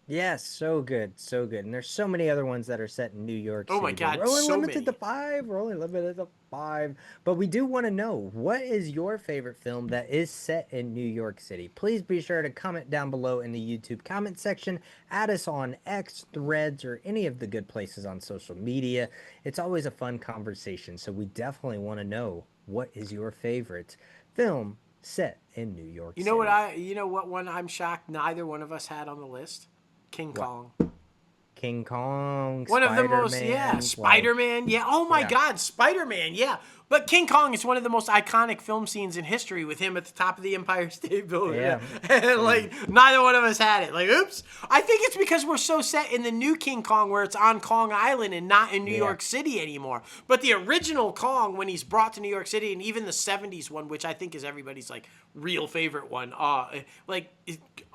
Yes, so good, so good. And there's so many other ones that are set in New York City. Oh my God, We're only so limited many. to 5. We're only limited to 5. But we do want to know, what is your favorite film that is set in New York City? Please be sure to comment down below in the YouTube comment section. Add us on X, Threads, or any of the good places on social media. It's always a fun conversation, so we definitely want to know, what is your favorite film set in New York City? You know what one I'm shocked neither one of us had on the list? King Kong. King Kong, One of the most, Spider-Man, Spider-Man, yeah. Oh my God, Spider-Man, yeah. But King Kong is one of the most iconic film scenes in history with him at the top of the Empire State Building. Yeah. And like neither one of us had it. Like, oops. I think it's because we're so set in the new King Kong where it's on Kong Island and not in New York City anymore. But the original Kong, when he's brought to New York City, and even the 70s one, which I think is everybody's like real favorite one,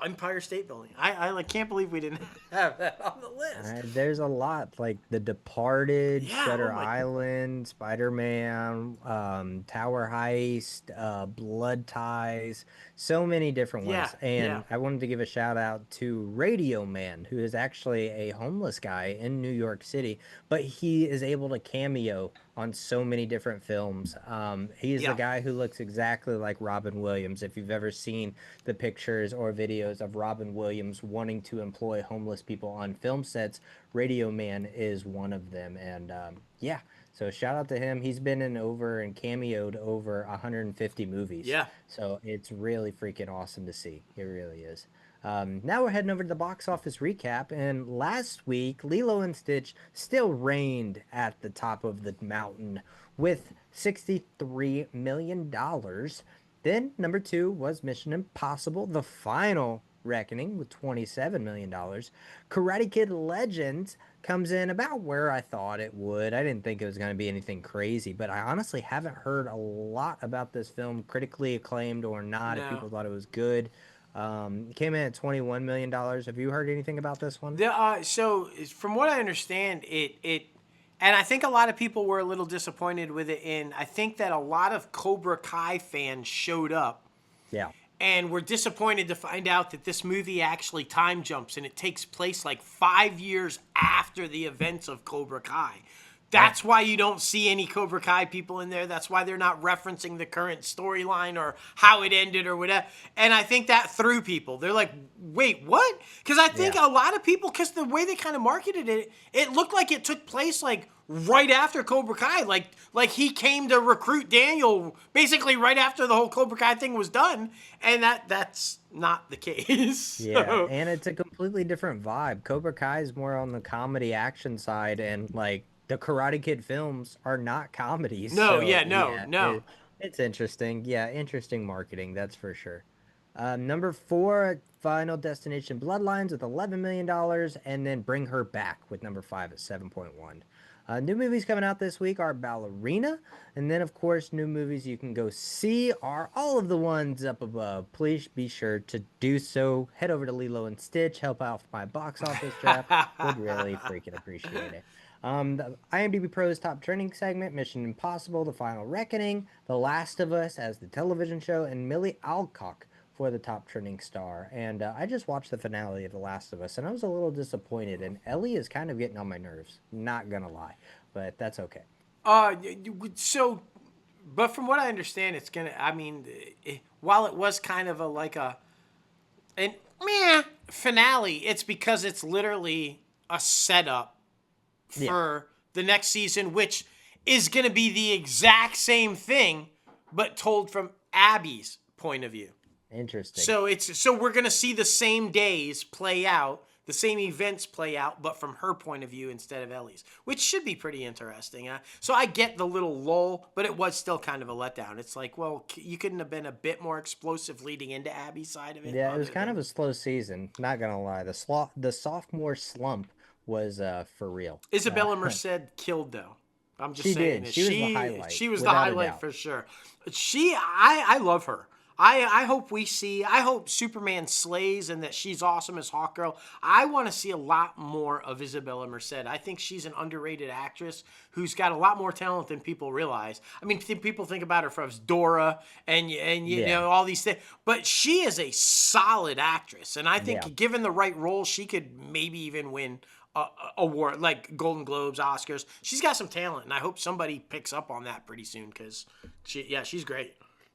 Empire State Building. I like can't believe we didn't have that on the list. There's a lot like The Departed, Shutter Island, Spider-Man, Tower Heist, Blood Ties, so many different ones. And I wanted to give a shout out to Radio Man, who is actually a homeless guy in New York City, but he is able to cameo on so many different films. He's the guy who looks exactly like Robin Williams. If you've ever seen the pictures or videos of Robin Williams wanting to employ homeless people on film sets, Radio Man is one of them. And so shout out to him. He's been in over and cameoed over 150 movies. Yeah. So it's really freaking awesome to see. It really is. Now we're heading over to the box office recap, and last week Lilo and Stitch still reigned at the top of the mountain with $63 million. Then number 2 was Mission Impossible: The Final Reckoning with $27 million. Karate Kid Legends comes in about where I thought it would. I didn't think it was going to be anything crazy, but I honestly haven't heard a lot about this film, critically acclaimed or not, if people thought it was good. It came in at $21 million. Have you heard anything about this one? So from what I understand, it and I think a lot of people were a little disappointed with it. And I think that a lot of Cobra Kai fans showed up. Yeah. And were disappointed to find out that this movie actually time jumps and it takes place like 5 years after the events of Cobra Kai. That's why you don't see any Cobra Kai people in there. That's why they're not referencing the current storyline or how it ended or whatever. And I think that threw people. They're like, wait, what? Because I think a lot of people, because the way they kind of marketed it, it looked like it took place like right after Cobra Kai. Like he came to recruit Daniel basically right after the whole Cobra Kai thing was done. And that's not the case. Yeah, and it's a completely different vibe. Cobra Kai is more on the comedy action side, and like, the Karate Kid films are not comedies. No, so, no. It's interesting. Yeah, interesting marketing, that's for sure. Number 4, Final Destination Bloodlines with $11 million, and then Bring Her Back with number 5 at 7.1. New movies coming out this week are Ballerina, and then, of course, new movies you can go see are all of the ones up above. Please be sure to do so. Head over to Lilo and Stitch, help out with my box office draft. Would really freaking appreciate it. The IMDb Pro's Top Trending segment, Mission Impossible: The Final Reckoning, The Last of Us as the television show, and Millie Alcock for the Top Trending star. And I just watched the finale of The Last of Us, and I was a little disappointed, and Ellie is kind of getting on my nerves. Not gonna lie, but that's okay. But from what I understand, it's gonna, while it was kind of an finale, it's because it's literally a setup for the next season, which is going to be the exact same thing, but told from Abby's point of view. Interesting. So we're going to see the same days play out, the same events play out, but from her point of view instead of Ellie's, which should be pretty interesting. So I get the little lull, but it was still kind of a letdown. It's like, well, you couldn't have been a bit more explosive leading into Abby's side of it. Yeah, it was kind of a slow season. Not going to lie. The sophomore slump was for real. Isabella Merced killed, though. I'm just saying. She was the highlight. She was the highlight for sure. I love her. I hope Superman slays and that she's awesome as Hawkgirl. I want to see a lot more of Isabella Merced. I think she's an underrated actress who's got a lot more talent than people realize. I mean, people think about her from Dora and you know, all these things, but she is a solid actress. And I think given the right role, she could maybe even win award like Golden Globes, Oscars. She's got some talent, and I hope somebody picks up on that pretty soon because she's great.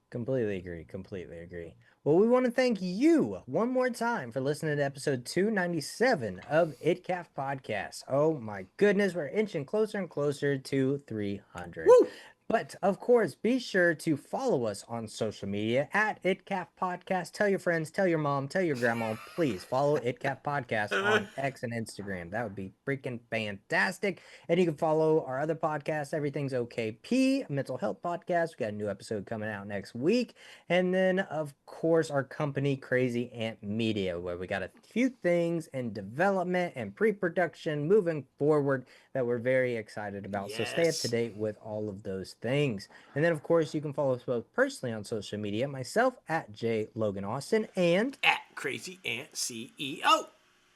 Completely agree. Well, we want to thank you one more time for listening to episode 297 of ITCAFpodcast. Oh my goodness, we're inching closer and closer to 300. Woo! But of course, be sure to follow us on social media at ITCAFpodcast. Tell your friends, tell your mom, tell your grandma. Please follow ITCAFpodcast on X and Instagram. That would be freaking fantastic. And you can follow our other podcasts, Everything's OKP, Mental Health Podcast. We got a new episode coming out next week. And then, of course, our company, Crazy Ant Media, where we got a few things in development and pre-production moving forward that we're very excited about. So stay up to Yes. date with all of those things. And then, of course, you can follow us both personally on social media, myself at J Logan Austin, and At Crazy Ant CEO.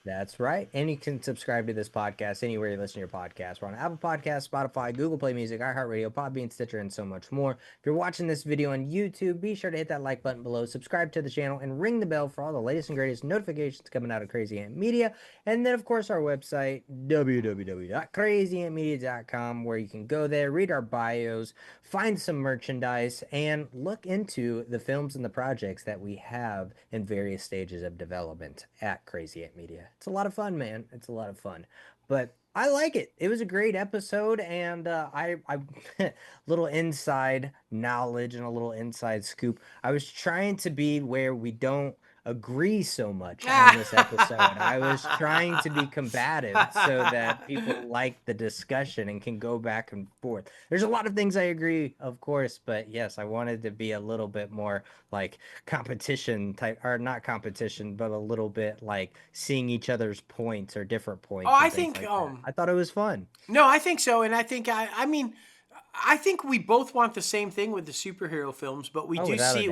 that's right. And you can subscribe to this podcast anywhere you listen to your podcast. We're on Apple Podcasts, Spotify, Google Play Music, iHeartRadio, Podbean, Stitcher, and so much more. If you're watching this video on YouTube, be sure to hit that like button below, subscribe to the channel, and ring the bell for all the latest and greatest notifications coming out of Crazy Ant Media. And then, of course, our website, www.crazyantmedia.com, where you can go there, read our bios, find some merchandise, and look into the films and the projects that we have in various stages of development at Crazy Ant Media. It's a lot of fun, man. It's a lot of fun. But I like it. It was a great episode, and I little inside knowledge and a little inside scoop. I was trying to be where we don't agree so much on this episode. I was trying to be combative so that people like the discussion and can go back and forth. There's a lot of things I agree, of course, but yes, I wanted to be a little bit more like competition type, or not competition, but a little bit like seeing each other's points or different points. Oh, I and things think like that. I thought it was fun. no, I think so, and I think I mean, I think we both want the same thing with the superhero films, but we Oh, do without a see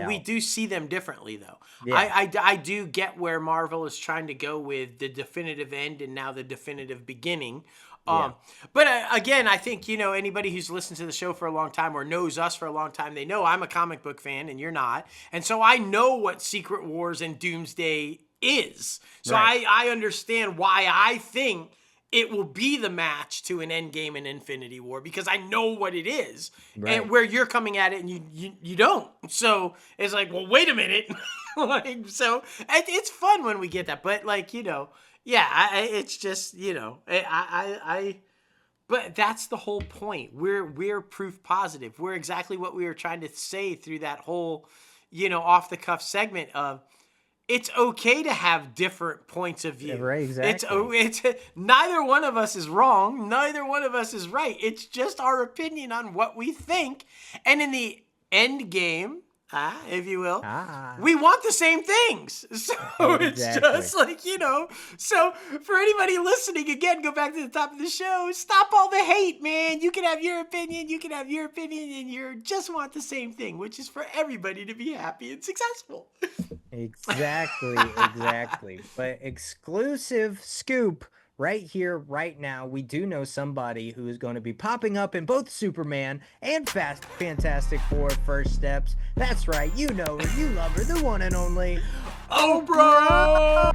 doubt. them differently, though. Yeah. I do get where Marvel is trying to go with the definitive end and now the definitive beginning. Yeah. But again, I think, you know, anybody who's listened to the show for a long time or knows us for a long time, they know I'm a comic book fan and you're not. And so I know what Secret Wars and Doomsday is. So Right. I understand why I think it will be the match to an Endgame and Infinity War because I know what it is. Right. And where you're coming at it and you don't. So it's like, well, wait a minute. Like, so it's fun when we get that. But like, you know, yeah, it's just, you know, but that's the whole point. We're proof positive. We're exactly what we were trying to say through that whole, you know, off the cuff segment of it's okay to have different points of view. Right, exactly. It's neither one of us is wrong. Neither one of us is right. It's just our opinion on what we think. And in the end game, if you will, we want the same things. So it's just like, you know, so for anybody listening, again, go back to the top of the show, stop all the hate, man. You can have your opinion, and you just want the same thing, which is for everybody to be happy and successful. Exactly. But exclusive scoop right here, right now. We do know somebody who is going to be popping up in both Superman and Fantastic Four First Steps. That's right. You know her, you love her, the one and only Oh, bro!